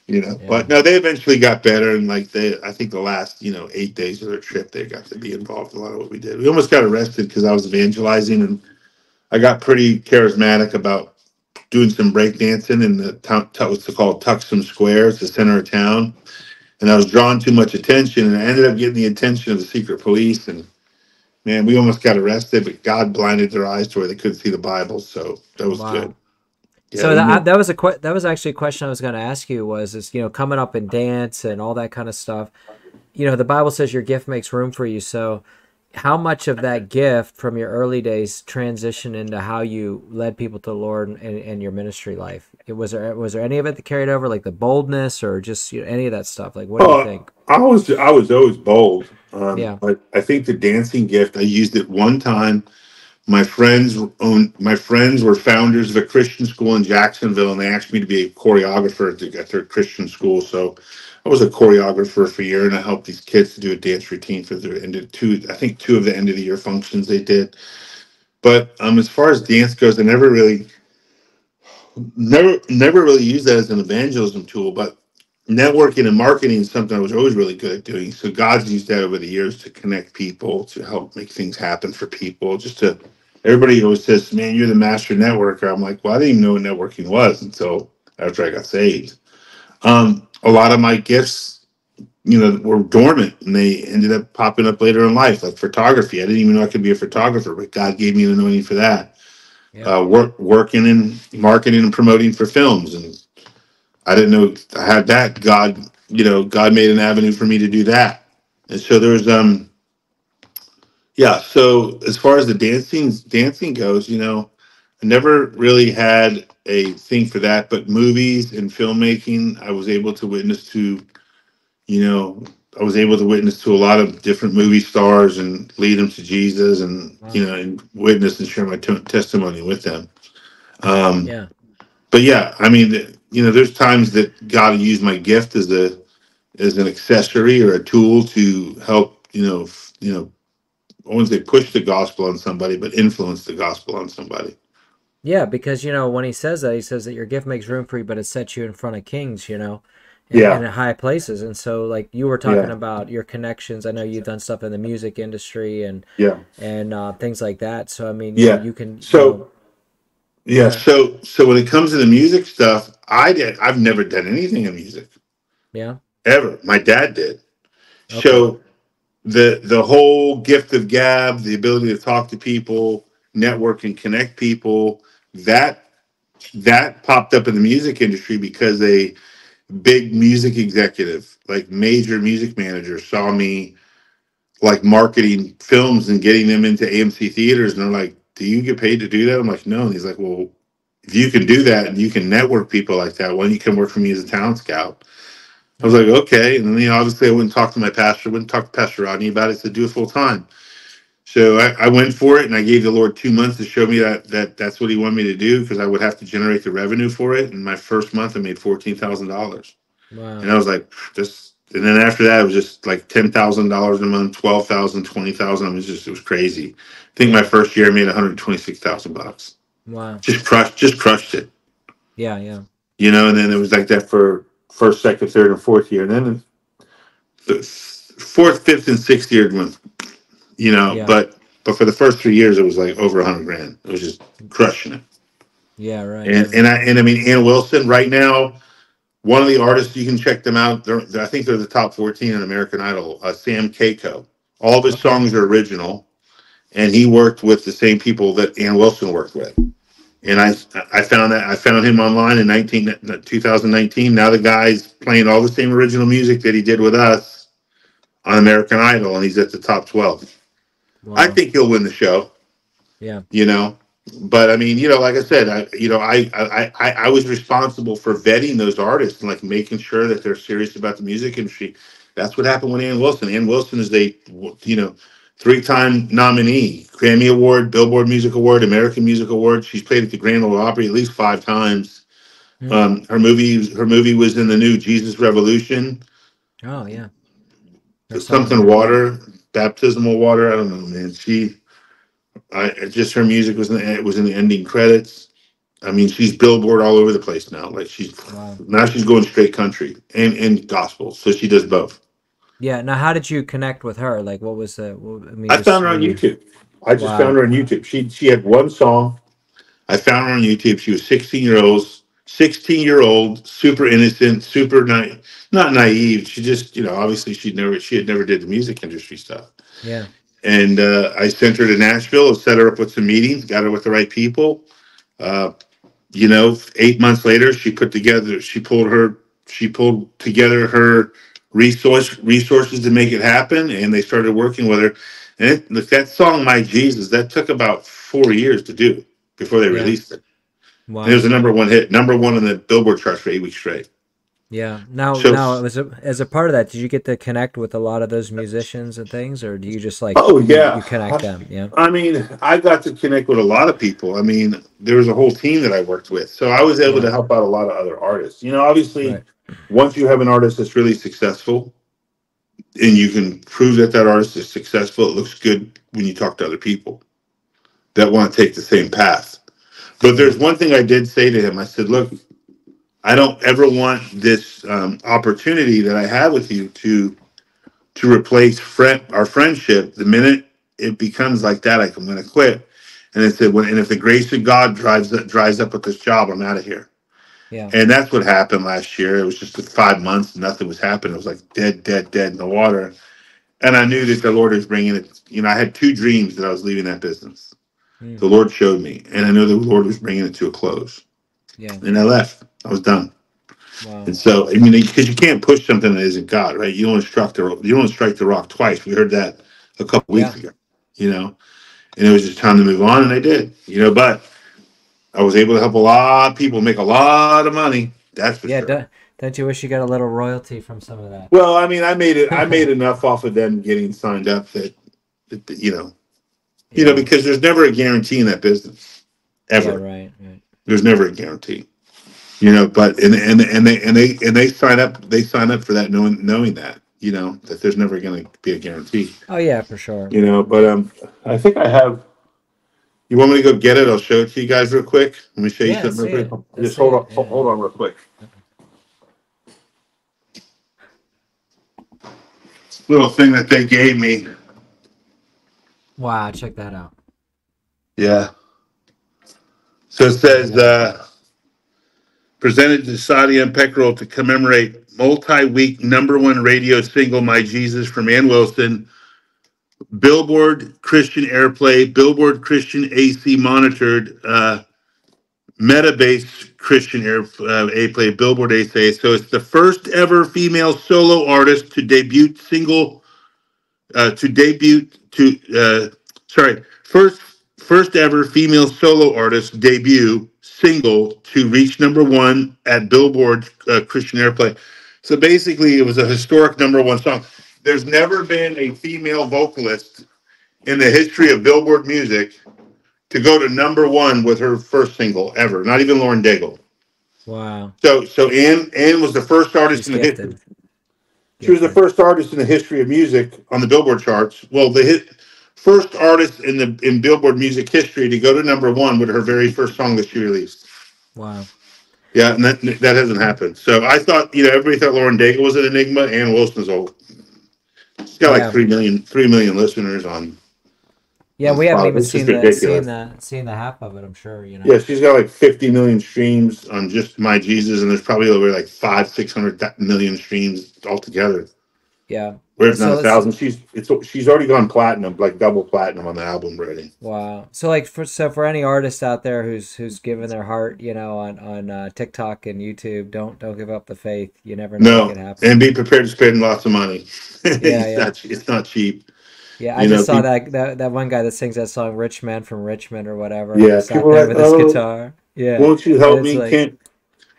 Yeah. But no, they eventually got better, and I think the last 8 days of their trip, they got to be involved in a lot of what we did. We almost got arrested because I was evangelizing, and I got pretty charismatic about doing some breakdancing in the town, what's called Tuxum Square. It's the center of town, and I was drawing too much attention, and I ended up getting the attention of the secret police, and man, we almost got arrested, but God blinded their eyes to where they couldn't see the Bible, so that was good. Wow. Yeah, So we made. that was that was actually a question I was going to ask you was is coming up in dance and all that kind of stuff. The Bible says your gift makes room for you. So how much of that gift from your early days transition into how you led people to the Lord and your ministry life? Was there any of it that carried over, like the boldness or just any of that stuff? Like, what do you think? I was always bold. Yeah. But I think the dancing gift, I used it one time. My friends were founders of a Christian school in Jacksonville, and they asked me to be a choreographer at their Christian school. So I was a choreographer for a year, and I helped these kids to do a dance routine for their end of two. I think two of the end of the year functions they did. But as far as dance goes, I never really used that as an evangelism tool. But networking and marketing is something I was always really good at doing. So God's used that over the years to connect people, to help make things happen for people. Everybody always says, "Man, you're the master networker." I'm like, well, I didn't even know what networking was until after I got saved. A lot of my gifts were dormant, and they ended up popping up later in life, like photography. I didn't even know I could be a photographer, but God gave me an anointing for that. Yeah. Working in marketing and promoting for films, and I didn't know I had that. God made an avenue for me to do that. And so there's yeah. So as far as the dancing goes, I never really had a thing for that, but movies and filmmaking, I was able to witness to. You know, I was able to witness to a lot of different movie stars and lead them to Jesus, and Wow. and witness and share my testimony with them. Um, Yeah. but yeah, I mean, there's times that God will use my gift as an accessory or a tool to help. I wouldn't say push the gospel on somebody, but influence the gospel on somebody. Yeah, because when he says that, he says that your gift makes room for you, but it sets you in front of kings, and Yeah, in high places. And so, like you were talking yeah, about your connections. I know you've done stuff in the music industry yeah, and things like that. So I mean, yeah. you can, So go yeah, ahead. so when it comes to the music stuff, I've never done anything in music Yeah. ever. My dad did. Okay. So the whole gift of gab, the ability to talk to people, network and connect people, that that popped up in the music industry because a big music executive, like major music manager, saw me like marketing films and getting them into AMC theaters, and they're like, "Do you get paid to do that?" I'm like, "No." And he's like, "Well, if you can do that and you can network people like that, why don't you come work for me as a talent scout?" I was Mm. like, "Okay." And then obviously I wouldn't talk to my pastor, wouldn't talk to Pastor Rodney about it. To do it full time. So I went for it, and I gave the Lord 2 months to show me that's what He wanted me to do, because I would have to generate the revenue for it. And my first month, I made $14,000, and Wow. I was like, "This." And then after that, it was just like $10,000 a month, 12,000, 20,000. It was crazy. I think my Yeah. first year I made $126,000. Wow. Just crushed it, Yeah. Yeah. And then it was like that for first, second, third, and fourth year, and then the fourth, fifth, and sixth year went, Yeah. but for the first 3 years, it was like over 100 grand. It was just crushing it. Yeah. Right. And Right. and I mean, Ann Wilson right now, one of the artists, you can check them out. I think they're the top 14 in American Idol. Sam Keiko. All of his Okay. songs are original, and he worked with the same people that Ann Wilson worked with. And Wow. I found him online in 2019. Now the guy's playing all the same original music that he did with us on American Idol, and he's at the top 12. I Wow. think he'll win the show. Yeah. you know. But I mean, like I said, I was responsible for vetting those artists and like making sure that they're serious about the music industry. That's what happened with Ann Wilson. Ann Wilson is you know, 3-time nominee, Grammy Award, Billboard Music Award, American Music Award. She's played at the Grand Ole Opry at least 5 times. Mm. Her movie was in the new Jesus Revolution, Oh yeah. I saw something that. water, baptismal water. I don't know, man. Just her music was in the ending credits. I mean, she's Billboard all over the place now. Like Wow. she's going straight country and gospel, so she does both. Yeah. Now, how did you connect with her? Like, what was the? I mean, I just found her were on you? YouTube. I just found Wow. her on YouTube. She had one song. I found her on YouTube. She was 16-year old, super innocent, super not naive. She just, obviously she had never did the music industry stuff. Yeah. And I sent her to Nashville, set her up with some meetings, got her with the right people. Uh, 8 months later, she pulled together her resources to make it happen, and they started working with her. And look, that song, "My Jesus," that took about 4 years to do before they Yeah. released it. And it was Wow. a number one hit, number one on the Billboard charts for 8 weeks straight. Yeah. Now, So, as a part of that, did you get to connect with a lot of those musicians and things, or do you just like oh you yeah, connect them? Yeah. I mean, I got to connect with a lot of people. I mean, there was a whole team that I worked with, so I was able Yeah. to help out a lot of other artists. Obviously, Right. once you have an artist that's really successful, and you can prove that that artist is successful, it looks good when you talk to other people that want to take the same path. But Yeah. there's one thing I did say to him. I said, "Look, I don't ever want this opportunity that I have with you to replace our friendship. The minute it becomes like that, I'm going to quit." And I said, "And if the grace of God drives up with this job, I'm out of here." Yeah. And that's what happened last year. It was just 5 months, nothing was happening. It was like dead, dead, dead in the water. And I knew that the Lord was bringing it. I had 2 dreams that I was leaving that business. Mm. The Lord showed me, and I know the Lord was bringing it to a close. Yeah. And I left. I was done. Wow. And so, because you can't push something that isn't God, right? You don't strike the rock twice. We heard that a couple weeks Yeah. ago, and it was just time to move on, and I did, but I was able to help a lot of people make a lot of money. That's for Yeah. sure. Don't you wish you got a little royalty from some of that? Well, I made it. I made enough off of them getting signed up that Yeah. because there's never a guarantee in that business, Yeah. ever. Right. Right. There's never a guarantee. But and they sign up for that knowing that that there's never going to be a guarantee. Oh yeah, for sure. But I think I have. You want me to go get it? I'll show it to you guys real quick. Let me show you Yeah. Let's something see real it. quick. Let's Just see it. hold Yeah. on real quick. Little thing that they gave me. Wow. Check that out. Yeah. So it Check it says out. presented to Sadi Pekerol to commemorate multi-week #1 radio single "My Jesus" from Ann Wilson. Billboard Christian Airplay, Billboard Christian AC monitored, Metabase Christian Airplay, Billboard AC. So it's the first ever female solo artist to debut single, to debut to sorry, first ever female solo artist debut single to reach #1 at Billboard Christian Airplay. So basically, it was a historic #1 song. There's never been a female vocalist in the history of Billboard music to go to #1 with her first single ever. Not even Lauren Daigle. Wow. So Ann was the first artist She's in the history. gifted. She was the Gifted. first artist in the history of music on the Billboard charts. Well, first artist in Billboard music history to go to #1 with her very first song that she released. Wow. Yeah, and that hasn't happened. So I thought, everybody thought Lauren Daigle was an enigma. Ann Wilson's old. She's got like Yeah. 3 million listeners Yeah. on We haven't Spotify. even It's just seen the ridiculous. seen the half of it. I'm sure. Yeah, she's got like 50 million streams on just My Jesus, and there's probably over like 600 million streams altogether. Yeah. Or if not So a let's. thousand. She's already gone platinum, like double platinum on the album already. Wow. So like for any artist out there who's given their heart, on TikTok and YouTube, don't give up the faith. You never know what No, could happen. and be prepared to spend lots of money. Yeah. Yeah. It's not cheap. Yeah. I You know, just saw people, that one guy that sings that song "Rich Man from Richmond" or whatever. He yeah, sat people there are like, with his oh, guitar. Yeah. won't you And help it's me? like,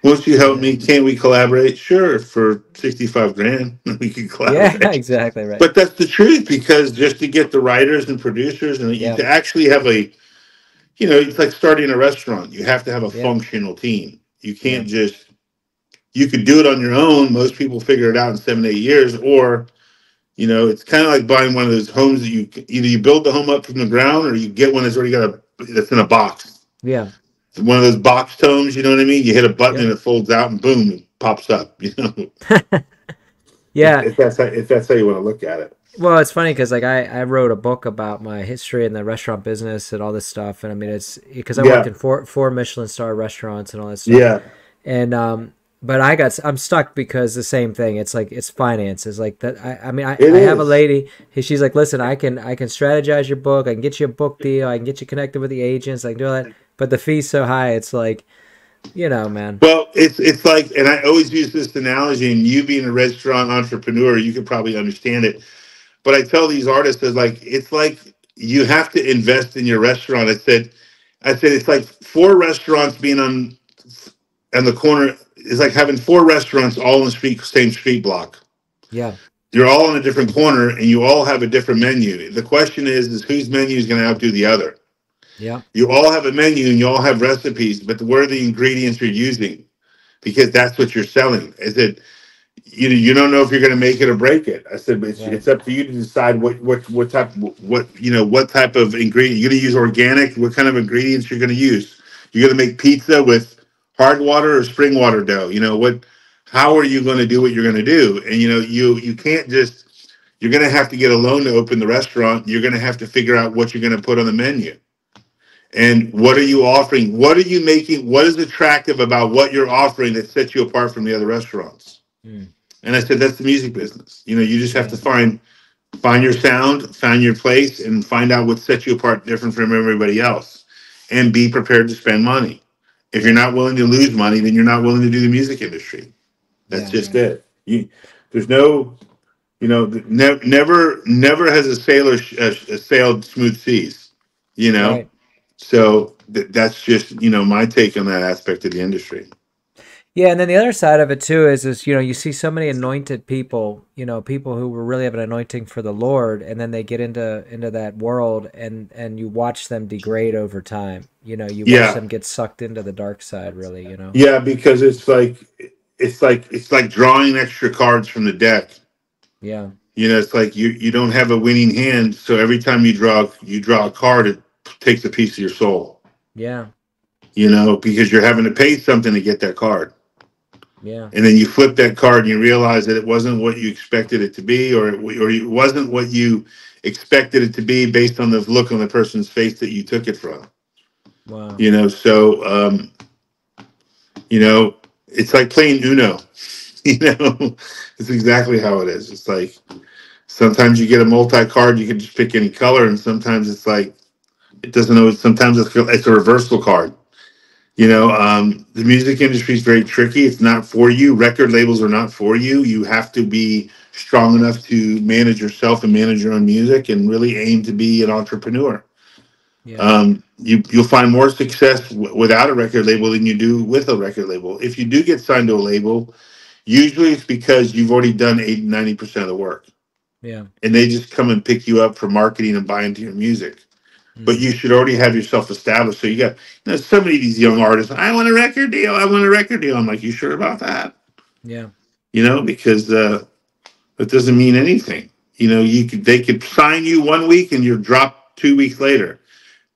Won't you help yeah. me? Can't we collaborate? Sure, for 65 grand, we can Yeah. collaborate. Exactly right. But that's the truth, because just to get the writers and producers and Yeah. to actually have it's like starting a restaurant. You have to have a Yeah. functional team. You Yeah. can't you could do it on your own. Most people figure it out in 7 to 8 years, or, it's kind of like buying one of those homes that either you build the home up from the ground, or you get one that's in a box. Yeah. One of those boxed homes, you know what I mean? You hit a button Yep. and it folds out and boom, it pops up, Yeah. if that's how you want to look at it. Well, it's funny because like I wrote a book about my history in the restaurant business and all this stuff, and I mean it's because I worked Yeah. in four Michelin star restaurants and all that stuff, Yeah. and but I'm stuck because the same thing. It's like it's finances like that. I mean It I have a is. lady. She's like, listen, I can strategize your book. I can get you a book deal. I can get you connected with the agents. I can do all that, but the fee's so high. It's like, man. Well, it's like, and I always use this analogy, and you being a restaurant entrepreneur, you could probably understand it. But I tell these artists, it's like you have to invest in your restaurant. I said it's like 4 restaurants being on the corner. It's like having 4 restaurants all in the same street block. Yeah. You're all in a different corner, and you all have a different menu. The question is whose menu is going to outdo the other? Yeah. You all have a menu and you all have recipes, but what are the ingredients you're using? Because that's what you're selling. I said, you don't know if you're going to make it or break it. I said, but Right. it's up to you to decide what type of ingredient you're going to use. Organic, what kind of ingredients you're going to use. You're going to make pizza with hard water or spring water dough. How are you going to do what you're going to do? And you can't just. You're going to have to get a loan to open the restaurant. You're going to have to figure out what you're going to put on the menu. And what are you offering? What are you making? What is attractive about what you're offering that sets you apart from the other restaurants? Mm. And I said, that's the music business. You know, you just have to Yeah. find your sound, find your place, and find out what sets you apart different from everybody else. And be prepared to spend money. If you're Yeah. not willing to lose money, then you're not willing to do the music industry. That's Yeah. just Right. it. There's no, never has a sailor sailed smooth seas. You know, Right. so that's just my take on that aspect of the industry. Yeah, and then the other side of it too is you see so many anointed people, people who really have an anointing for the Lord, and then they get into that world, and you watch them degrade over time. You watch Yeah, them get sucked into the dark side, really. yeah, because it's like drawing extra cards from the deck. Yeah. It's like you don't have a winning hand, so every time you draw a card, it takes a piece of your soul. Yeah. Because you're having to pay something to get that card. Yeah. And then you flip that card and you realize that it wasn't what you expected it to be, or it wasn't what you expected it to be based on the look on the person's face that you took it from. Wow. So it's like playing Uno. It's exactly how it is. It's like sometimes you get a multi card, you can just pick any color, and sometimes it's like it doesn't always. Sometimes it's a reversal card. The music industry is very tricky. It's not for you. Record labels are not for you. You have to be strong enough to manage yourself and manage your own music, and really aim to be an entrepreneur. Yeah. You'll find more success without a record label than you do with a record label. If you do get signed to a label, usually it's because you've already done 80-90% of the work, Yeah. and they just come and pick you up for marketing and buying to your music. But Hmm. you should already have yourself established. So you got, so many of these young artists. I want a record deal. I want a record deal. I'm like, you sure about that? Yeah. Because it doesn't mean anything. They could sign you one week and you're dropped 2 weeks later.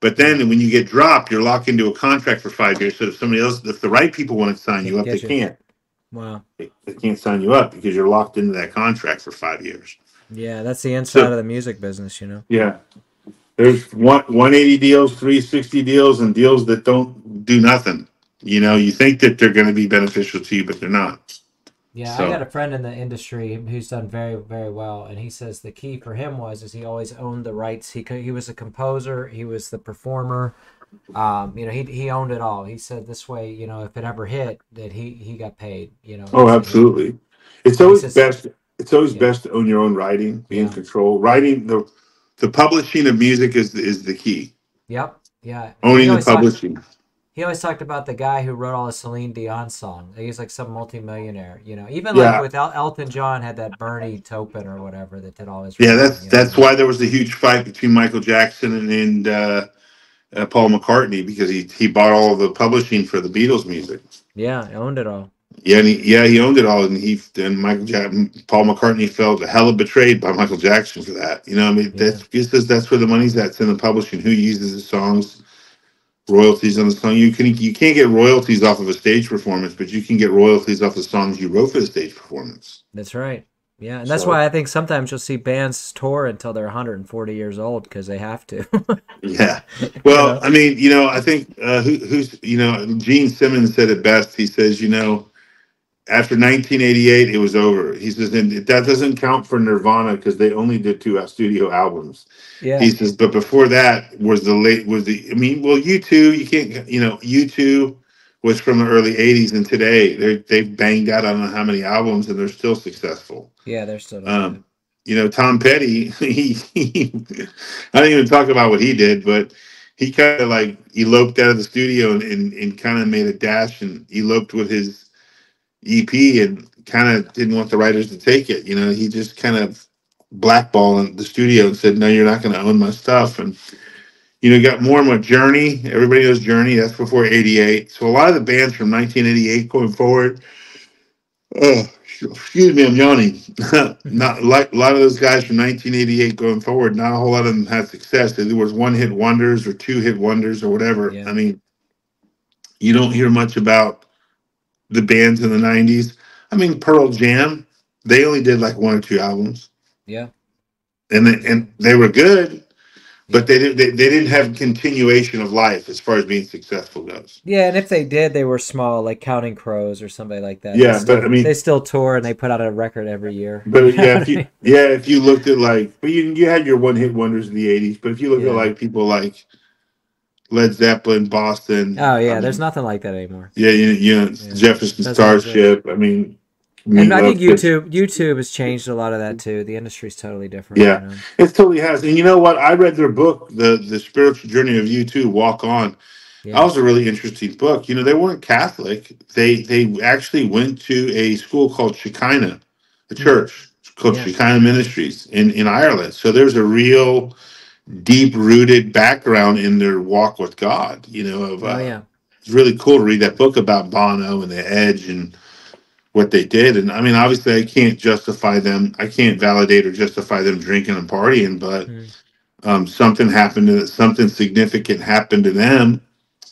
But Yeah. then when you get dropped, you're locked into a contract for 5 years. So if the right people want to sign you Can't up, they get you. can't. Wow. They can't sign you up because you're locked into that contract for 5 years. Yeah, that's the inside So of the music business. yeah, there's 180 deals, 360 deals, and deals that don't do nothing. Yeah. You think that they're going to be beneficial to you, but they're not. Yeah, I got So a friend in the industry who's done very, very well, and he says the key for him was is he always owned the rights. He was a composer, he was the performer. He owned it all. He said this way, if it ever hit, that he got paid. He oh, said absolutely. It's he always says, best. It's always yeah, best to own your own writing, be in yeah, control. Writing the publishing of music is the key. yep, yeah. Owning the publishing. He always talked about the guy who wrote all the Celine Dion songs. He's like some multimillionaire. Even like Yeah, with Elton John had that Bernie Taupin or whatever that did all his yeah. writing. That's why there was a huge fight between Michael Jackson and Paul McCartney, because he bought all of the publishing for the Beatles music. Yeah, he owned it all. Yeah, he owned it all, and Paul McCartney felt hella betrayed by Michael Jackson for that. I mean, Yeah, that's where the money's at. It's in the publishing. Who uses the songs, royalties on the song. You can't get royalties off of a stage performance, but you can get royalties off the songs you wrote for the stage performance. that's right. Yeah, and that's So why I think sometimes you'll see bands tour until they're 140 years old because they have to. yeah. you Well, know? I mean, I think Gene Simmons said it best. He says, after 1988, it was over. He says, and that doesn't count for Nirvana because they only did two studio albums. He Yeah, says, but before that I mean, well, U2, you can't, U2 was from the early 80s, and today they've banged out I don't know how many albums, and they're still successful. yeah, they're still doing Um, good. Tom Petty, I don't even talk about what he did, but he kind of like eloped out of the studio and kind of made a dash and eloped with his EP and kind of didn't want the writers to take it. He just kind of blackballed the studio and said, "No, you're not going to own my stuff." And got more and more Journey. Everybody knows Journey. That's before '88. So a lot of the bands from 1988 going forward. Excuse me, I'm yawning. Not like a lot of those guys from 1988 going forward. Not a whole lot of them had success. There was one hit wonders or two hit wonders or whatever. Yeah, I mean, you don't hear much about the bands in the 90s. I mean, Pearl Jam, they only did like one or two albums, yeah, and yeah, they were good, but they didn't have continuation of life as far as being successful goes. Yeah, and if they did, they were small, like Counting Crows or somebody like that. Yeah, but I They mean, still tour and they put out a record every year. You but know yeah, what I mean? if you looked at like, but you had your one hit wonders in the '80s, but if you look at Yeah. like people like Led Zeppelin, Boston, Oh I yeah, there's mean, nothing like that anymore. yeah, Yeah, Jefferson doesn't exist. Starship. I mean, And I Meatloaf, think Fish. YouTube has changed a lot of that too. The industry's totally different. You Yeah, know. it totally has. And you know what? I read their book, the Spiritual Journey of U2, Walk On. That Yeah. was a really interesting book. You know, they weren't Catholic. They actually went to a school called Shekinah, a Hmm. church called Yeah. Shekinah Ministries in Ireland. So there's a real deep rooted background in their walk with God. You know, of Oh yeah. it's really cool to read that book about Bono and the Edge and what they did. And I mean, obviously, I can't justify them. I can't validate or justify them drinking and partying, but Hmm. something happened to something significant happened to them,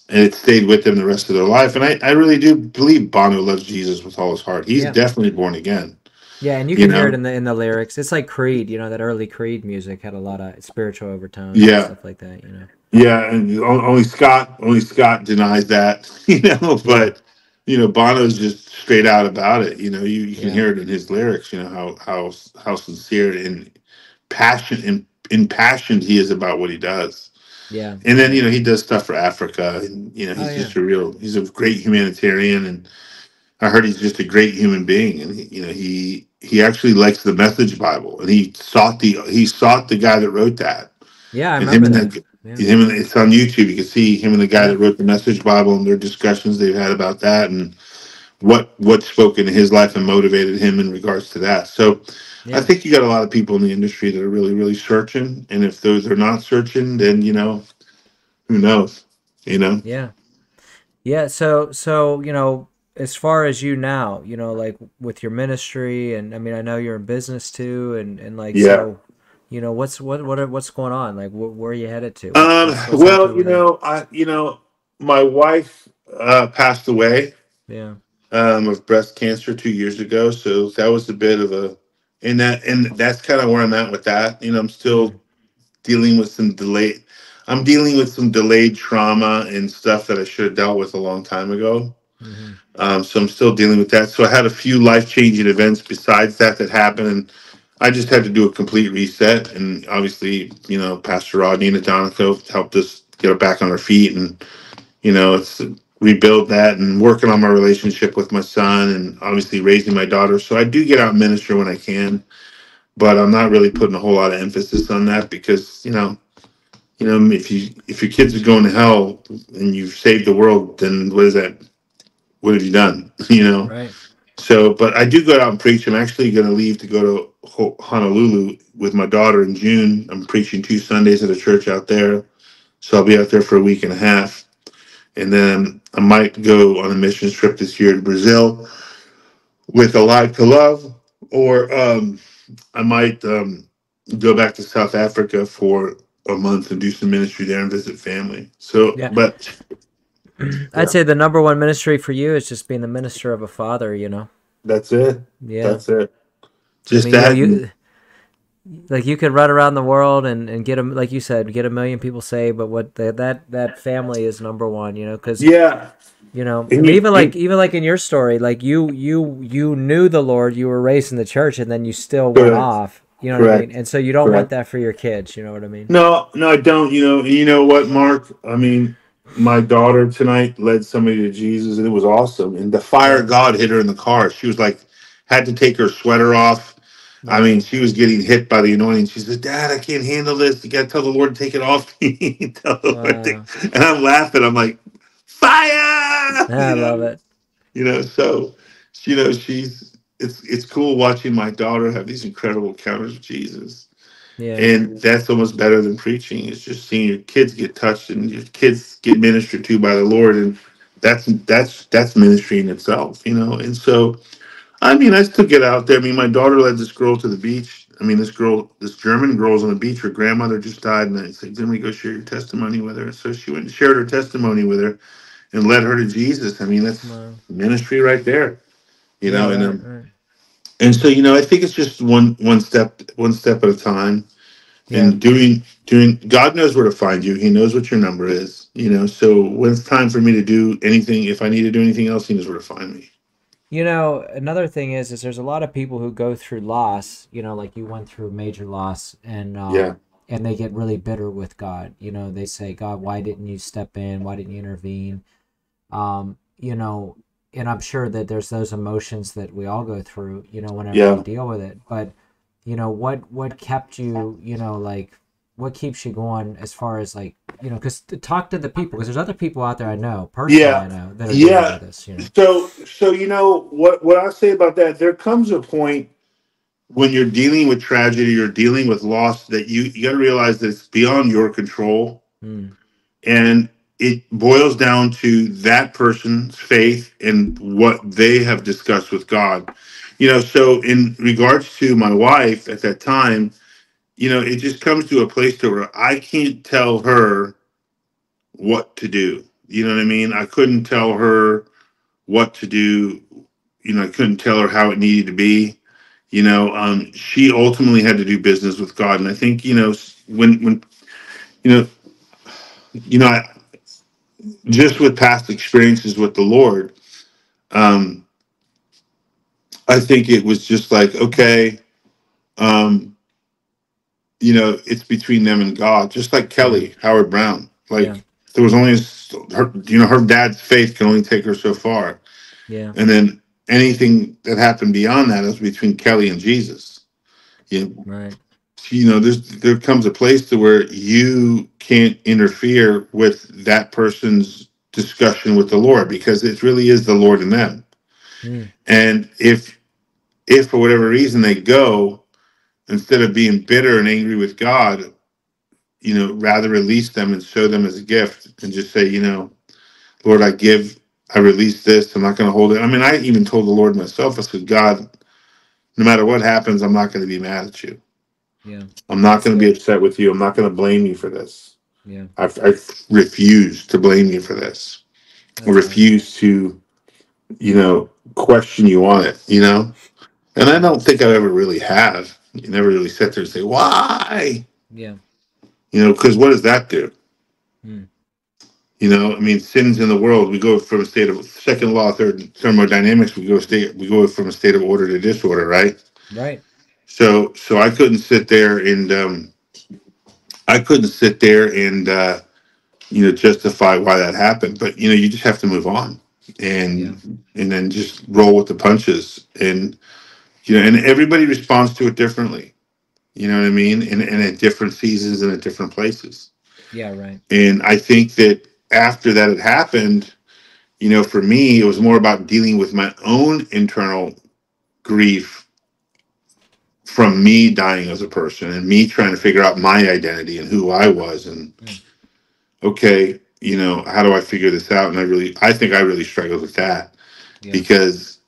and it stayed with them the rest of their life. And I really do believe Bono loves Jesus with all his heart. He's Yeah. definitely born again. Yeah, and you You can hear it know, in the lyrics. It's like Creed. You know that early Creed music had a lot of spiritual overtones and yeah, stuff like that. You know. yeah. And only Scott denies that. You know, Yeah. but Bono's just straight out about it. You know, you can Yeah. hear it in his lyrics. You know how sincere and passion and impassioned he is about what he does. Yeah. And then he does stuff for Africa, and Oh he's yeah. just he's a great humanitarian, and I heard he's just a great human being, and he actually likes the Message Bible, and he sought the guy that wrote that, Yeah, I and him remember and that. that Yeah. him and it's on YouTube. You can see him and the guy that Yep. wrote the Message Bible and their discussions they've had about that, and what spoke into his life and motivated him in regards to that. So I Yeah. think you got a lot of people in the industry that are really, really searching. And if those are not searching, then who knows? You know? Yeah. Yeah, so as far as you now, like with your ministry, and I mean, I know you're in business too, and like Yeah. so, what's going on? Like, where are you headed to? What's Well, happening with you? my wife passed away Yeah. of breast cancer 2 years ago. So that was a bit of and that's kind of where I'm at with that. I'm Mm, still dealing with some delay. I'm dealing with some delayed trauma and stuff that I should have dealt with a long time ago. mm-hmm. So I'm still dealing with that. So I had a few life changing events besides that happened, and I just had to do a complete reset. And obviously, Pastor Rodney and Adonico helped us get back on our feet, and it's rebuild that and working on my relationship with my son, and obviously raising my daughter. So I do get out and minister when I can, but I'm not really putting a whole lot of emphasis on that because if your kids are going to hell and you've saved the world, then what is that? What have you done? Right. So, but I do go out and preach. I'm actually going to leave to go to Honolulu with my daughter in June. I'm preaching 2 Sundays at a church out there. So I'll be out there for a week and a half. And then I might go on a mission trip this year to Brazil with a Life to Love, or I might go back to South Africa for a month and do some ministry there and visit family. So, Yeah. but I'd yeah, say the number one ministry for you is just being the minister of a father. that's it. Yeah. That's it. I Just mean, that. And, you like you could run around the world and get them, like you said, get a million people saved, but that family is number one, because yeah. I And mean, you, even like in your story, like you knew the Lord, you were raised in the church, and then you still went correct. off. You know what I mean? Correct. And so you don't want Correct. that for your kids. You know what I mean? No, no, I don't. You know what, Mark? I mean, my daughter tonight led somebody to Jesus, and it was awesome. And the fire Yeah. of God hit her in the car. She was like, had to take her sweater off. I mean, Wow. she was getting hit by the anointing. She said, "Dad, I can't handle this. You got to tell the Lord to take it off me." Tell the Lord to Wow. and I'm laughing. I'm like, "Fire!" I love it. So she's it's cool watching my daughter have these incredible encounters with Jesus. Yeah. And that's almost better than preaching. It's just seeing your kids get touched and your kids get ministered to by the Lord, and that's ministry in itself. And so, I mean, I still get out there. I mean, my daughter led this girl to the beach. I mean, this German girl's on the beach. Her grandmother just died, and I said, "Then we go share your testimony with her." So she went and shared her testimony with her and led her to Jesus. I mean, that's Wow. ministry right there. You Yeah. know, and Right. um, Right. and so I think it's just one step at a time Yeah. and doing, God knows where to find you. He knows what your number is, so when it's time for me to do anything, if I need to do anything else, he knows where to find me. Another thing is there's a lot of people who go through loss, like you went through major loss, Yeah. and they get really bitter with God. They say, God, why didn't you step in? Why didn't you intervene? Um, you know, and I'm sure that there's those emotions that we all go through, whenever we Yeah. deal with it. But, what kept you, like, what keeps you going as far as like, because to talk to the people, because there's other people out there I know, personally Yeah. I know, that are dealing Yeah. with this, So what I say about that, there comes a point when you're dealing with tragedy, you're dealing with loss, that you got to realize that it's beyond your control. Mm, And it boils down to that person's faith and what they have discussed with God. So in regards to my wife at that time, it just comes to a place to where I can't tell her what to do. You know what I mean? I couldn't tell her what to do. I couldn't tell her how it needed to be. She ultimately had to do business with God. And I think, when, you know, I, just with past experiences with the Lord, um, I think it was just like, okay, um, it's between them and God, just like yeah, Kelly, Howard Brown. yeah, Like, there was only her dad's faith can only take her so far. yeah, And then anything that happened beyond that is between Kelly and Jesus. You know, right. there comes a place to where you can't interfere with that person's discussion with the Lord, because it really is the Lord and them. Mm, And if for whatever reason they go, instead of being bitter and angry with God, rather release them and show them as a gift and just say, Lord, I release this. I'm not going to hold it. I mean, I even told the Lord myself, I said, God, no matter what happens, I'm not going to be mad at you. yeah, I'm not that's going to be good. upset with you. I'm not going to blame you for this. Yeah, I refuse to blame you for this. I that's awesome. refuse to, question you on it, And I don't think I ever really have. You never really sit there and say, why? Yeah. Because what does that do? Mm, I mean, sin's in the world. We go from a state of second law, third thermodynamics. We go from a state of order to disorder, right? right. So I couldn't sit there and justify why that happened. But you just have to move on Yeah, and then just roll with the punches. And and everybody responds to it differently. You know what I mean? And at different seasons and at different places. yeah, right. And I think that after that had happened, for me, it was more about dealing with my own internal grief from me dying as a person and me trying to figure out my identity and who I was. And Mm, okay, how do I figure this out? And I think I really struggled with that, yeah, because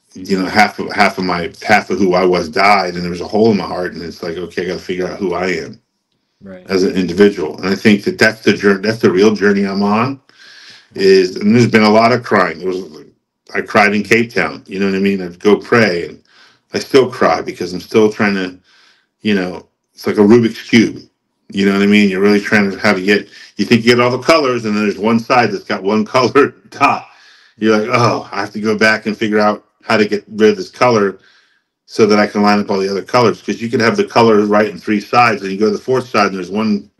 half of who I was died, and there was a hole in my heart, and it's like, okay, I got to figure out who I am right. as an individual. And I think that that's the journey. That's the real journey I'm on. Mm, And there's been a lot of crying. I cried in Cape Town. You know what I mean? I'd go pray, and I still cry because I'm still trying to, it's like a Rubik's cube. You know what I mean? You're really trying to you think you get all the colors, and then there's one side that's got one color dot. You're mm, like, oh, I have to go back and figure out how to get rid of this color so that I can line up all the other colors. Because you could have the colors right in three sides, and you go to the fourth side, and there's one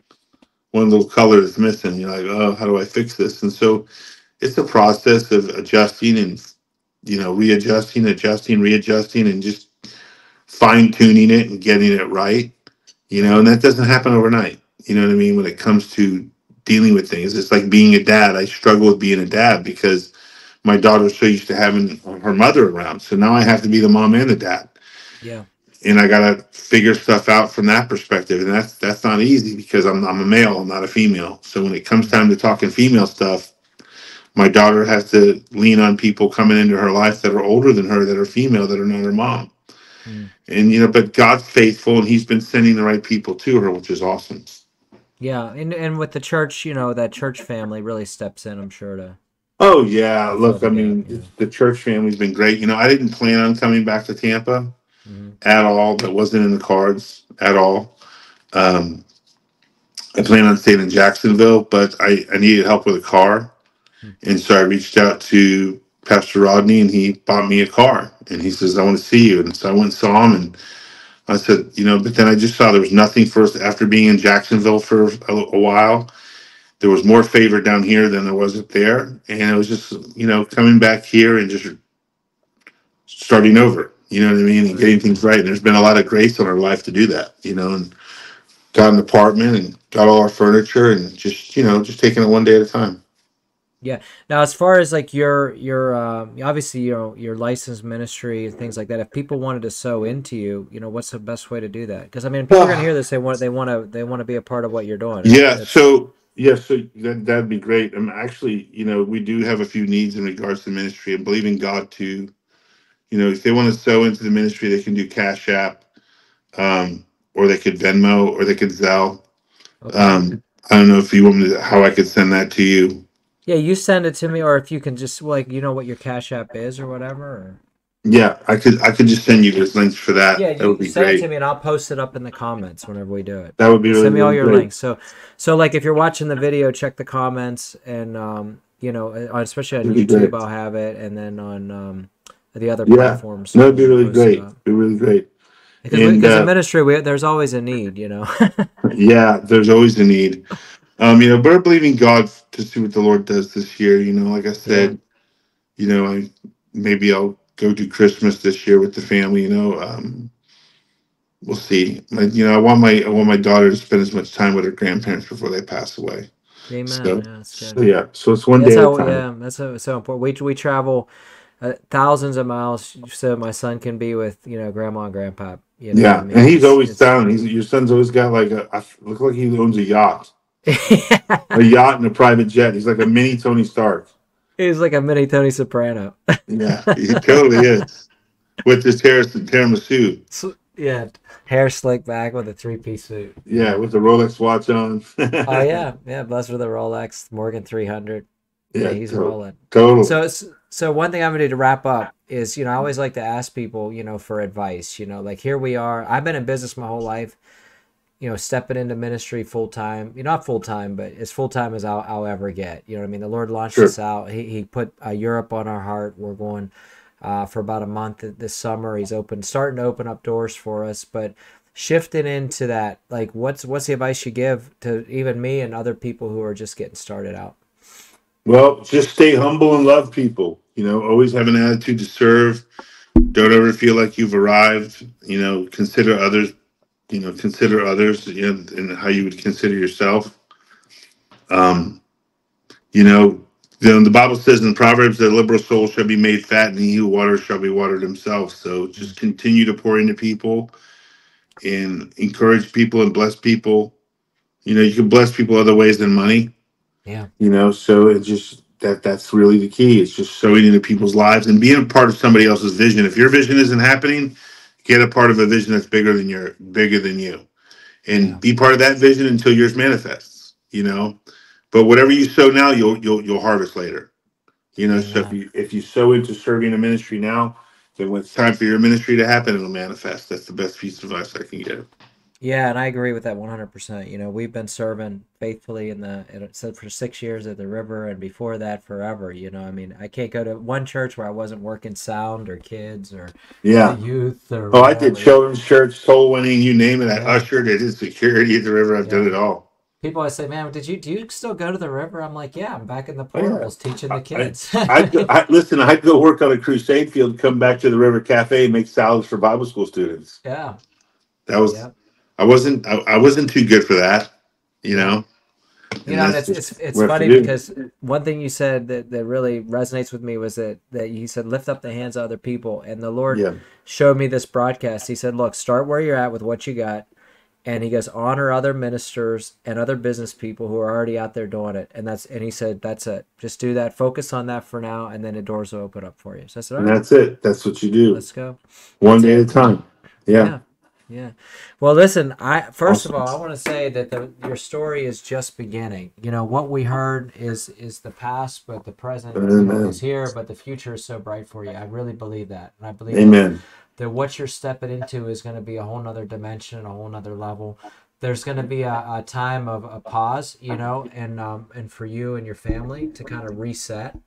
little color that's missing. You're like, oh, how do I fix this? And so it's a process of adjusting and readjusting, adjusting, readjusting, and just fine tuning it and getting it right. right. And that doesn't happen overnight. You know what I mean? When it comes to dealing with things, it's like being a dad. I struggle with being a dad because my daughter's so used to having her mother around. So now I have to be the mom and the dad. Yeah, And I gotta figure stuff out from that perspective, and that's not easy because I'm a male, I'm not a female. So when it comes mm, time to talking female stuff, my daughter has to lean on people coming into her life that are older than her, that are female, that are not her mom. mm. And but God's faithful, and He's been sending the right people to her, which is awesome. Yeah, and with the church, that church family really steps in, I'm sure, Oh yeah, to fill look, I the gap. mean, the church family's been great. I didn't plan on coming back to Tampa Hmm. at all. That wasn't in the cards at all. Um, I planned on staying in Jacksonville, but I needed help with a car. And so I reached out to Pastor Rodney, and he bought me a car. And he says, I want to see you. And so I went and saw him, and I said, but then I just saw there was nothing for us after being in Jacksonville for a while. There was more favor down here than there was up there. And it was just, coming back here and just starting over, you know what I mean? And getting things right. And there's been a lot of grace in our life to do that, and got an apartment and got all our furniture and just taking it one day at a time. Yeah. Now, as far as like your obviously your licensed ministry and things like that, if people wanted to sow into you, what's the best way to do that? Because I mean, people are gonna hear this, they want to be a part of what you're doing. So that'd be great. Actually, we do have a few needs in regards to ministry. I'm believing God to, if they want to sow into the ministry, they can do Cash App, or they could Venmo, or they could Zelle. Okay. I don't know if you want me how I could send that to you. Yeah, you send it to me, or if you can just like what your Cash App is or whatever. Or... Yeah, I could just send you those links for that. Yeah, That would you be send it to great. me, and I'll post it up in the comments whenever we do it. That would be really, Send me all really your great. links. So like if you're watching the video, check the comments, and especially on That'd be YouTube, great. I'll have it, and then on the other Yeah, platforms, no, it'd be we'll really post it great. up. Be really great. Because And because in ministry, there's always a need, yeah, there's always a need. But we're believing God to see what the Lord does this year. Like I Yeah, said, maybe I'll go do Christmas this year with the family. We'll see. I want my daughter to spend as much time with her grandparents before they pass away. amen. So, Yeah, that's so good. yeah. So it's one That's day at a how. time. Yeah, that's so important. We travel thousands of miles so my son can be with grandma and grandpa. You know what I Yeah, mean? and he's always It's sound. Your son's always got like look like he owns a yacht, yeah. a yacht and a private jet. He's like a mini Tony Stark. He's like a mini Tony Soprano. Yeah, he totally is. With his tiramisu. Yeah, hair slicked back with a three-piece suit. Yeah, with the Rolex watch on. Oh yeah, yeah. Blessed with a Rolex Morgan 300. Yeah, Yeah, he's rolling. totally. So one thing I'm gonna do to wrap up is I always like to ask people for advice. Like here we are. I've been in business my whole life. Stepping into ministry full time. Not full time, but as full time as I'll ever get. You know what I mean? The Lord launched Sure. us out. He put Europe on our heart. We're going for about a month this summer. He's starting to open up doors for us. But shifting into that, like, what's the advice you give to even me and other people who are just getting started out? Well, just stay humble and love people. Always have an attitude to serve. Don't ever feel like you've arrived. Consider others. Consider others. And how you would consider yourself. Um, the Bible says in Proverbs that a liberal soul shall be made fat, and he who waters shall be watered himself. So just continue to pour into people and encourage people and bless people. You can bless people other ways than money. Yeah, So it's just that's really the key. It's just sowing into people's lives and being a part of somebody else's vision. If your vision isn't happening, get a part of a vision that's bigger than you, and yeah, be part of that vision until yours manifests. But whatever you sow now, you'll harvest later. So if amen. you sow into serving a ministry now, then when it's time for your ministry to happen, it'll manifest. That's the best piece of advice I can give. Yeah, and I agree with that 100%. We've been serving faithfully it said for 6 years at the river, and before that, forever. I mean, I can't go to one church where I wasn't working sound or kids or Yeah. youth or Oh, I did whatever. children's church, soul winning, you name it. I Yeah, ushered, I did security at the river. I've done yeah. it all. People always say, "Man, do you still go to the river?" I'm like, "Yeah, I'm back in the Oh, yeah. portables teaching the kids." Listen, I'd go work on a crusade field, come back to the River Cafe and make salads for Bible school students. Yeah, That was, yeah, I wasn't too good for that, you yeah. know, and And that's it's just it's what I have to funny do. because one thing you said that really resonates with me was that you said lift up the hands of other people, and the Lord Yeah. showed me this broadcast. He said, "Look, start where you're at with what you got." And he goes, honor other ministers and other business people who are already out there doing it. And he said, that's it. Just do that. Focus on that for now, and then the doors will open up for you. So I said, all And right, that's it. That's what you do. let's go. One That's day at it. a time. Yeah. Yeah. Yeah. Well, listen, I first of Awesome. all, I want to say that your story is just beginning. What we heard is the past, but the present, is Amen. here, but the future is so bright for you. I really believe that. And I believe that Amen. what you're stepping into is going to be a whole nother dimension, a whole nother level. there's going to be a time of a pause, and for you and your family to kind of reset.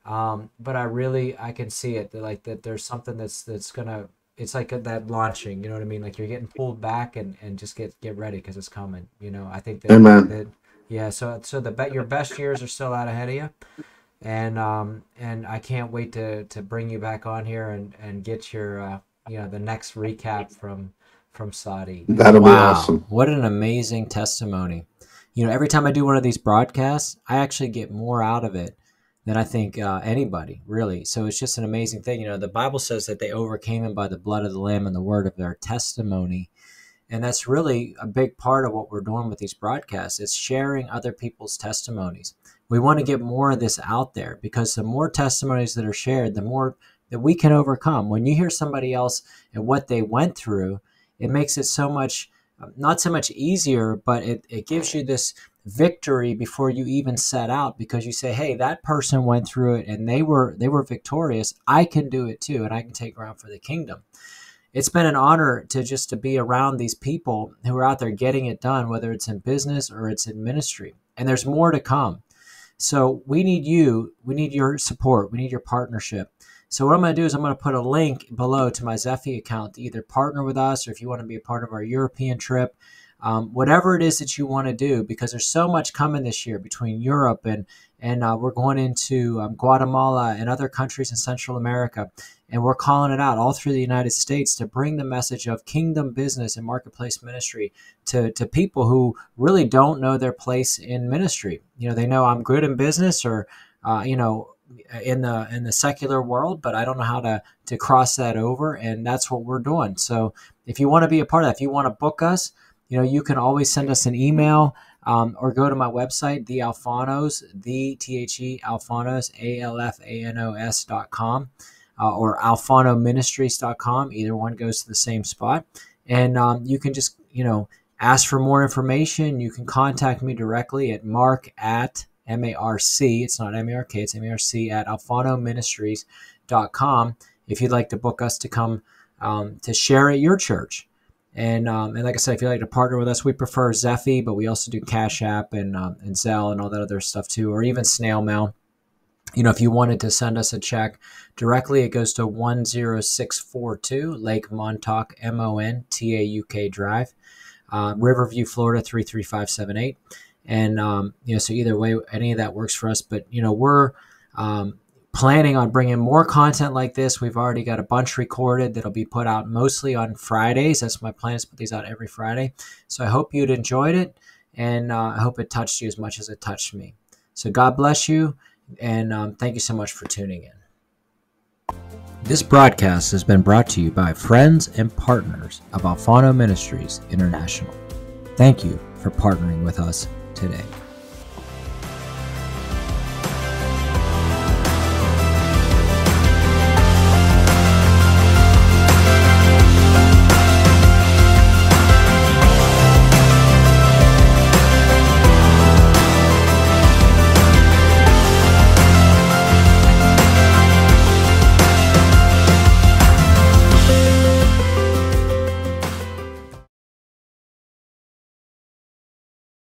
But I can see it that there's something that's gonna, it's like that launching, you know what I mean? Like you're getting pulled back and just get ready because it's coming. I think Amen. yeah. So your best years are still out ahead of you, and I can't wait to bring you back on here and get your the next recap from Sadi. That'll be Wow, awesome. what an amazing testimony. Every time I do one of these broadcasts, I actually get more out of it than I think anybody, really. So it's just an amazing thing. The Bible says that they overcame him by the blood of the Lamb and the word of their testimony. And that's really a big part of what we're doing with these broadcasts. It's sharing other people's testimonies. We want to get more of this out there because the more testimonies that are shared, the more that we can overcome. When you hear somebody else and what they went through, it makes it so much, not so much easier, but it gives you this victory before you even set out, because you say, hey, that person went through it and they were victorious. I can do it too, and I can take ground for the kingdom. It's been an honor to be around these people who are out there getting it done, whether it's in business or it's in ministry. And there's more to come. So we need you. We need your support. We need your partnership. So what I'm going to do is I'm going to put a link below to my Zephy account to either partner with us, or if you want to be a part of our European trip, whatever it is that you want to do, because there's so much coming this year between Europe and we're going into Guatemala and other countries in Central America. And we're calling it out all through the United States to bring the message of kingdom business and marketplace ministry to people who really don't know their place in ministry. They know I'm good in business or, in the secular world, but I don't know how to cross that over. And that's what we're doing. So if you want to be a part of that, if you want to book us, you can always send us an email or go to my website, The Alfanos, Alfanos, ALFANOS.com. Or alfanoministries.com. Either one goes to the same spot. And you can just, ask for more information. You can contact me directly at Marc at M-A-R-C. It's not M-A-R-K, it's M-A-R-C at alfanoministries.com if you'd like to book us to come to share at your church. And like I said, if you'd like to partner with us, we prefer Zephy, but we also do Cash App and Zelle and all that other stuff too, or even snail mail. If you wanted to send us a check directly, it goes to 10642 Lake Montauk, Montauk Drive, Riverview, Florida, 33578. And, so either way, any of that works for us. But, we're planning on bringing more content like this. We've already got a bunch recorded that'll be put out mostly on Fridays. That's my plan, is to put these out every Friday. So I hope you'd enjoyed it, and I hope it touched you as much as it touched me. So God bless you. And thank you so much for tuning in. This broadcast has been brought to you by friends and partners of Alfano Ministries International. Thank you for partnering with us today.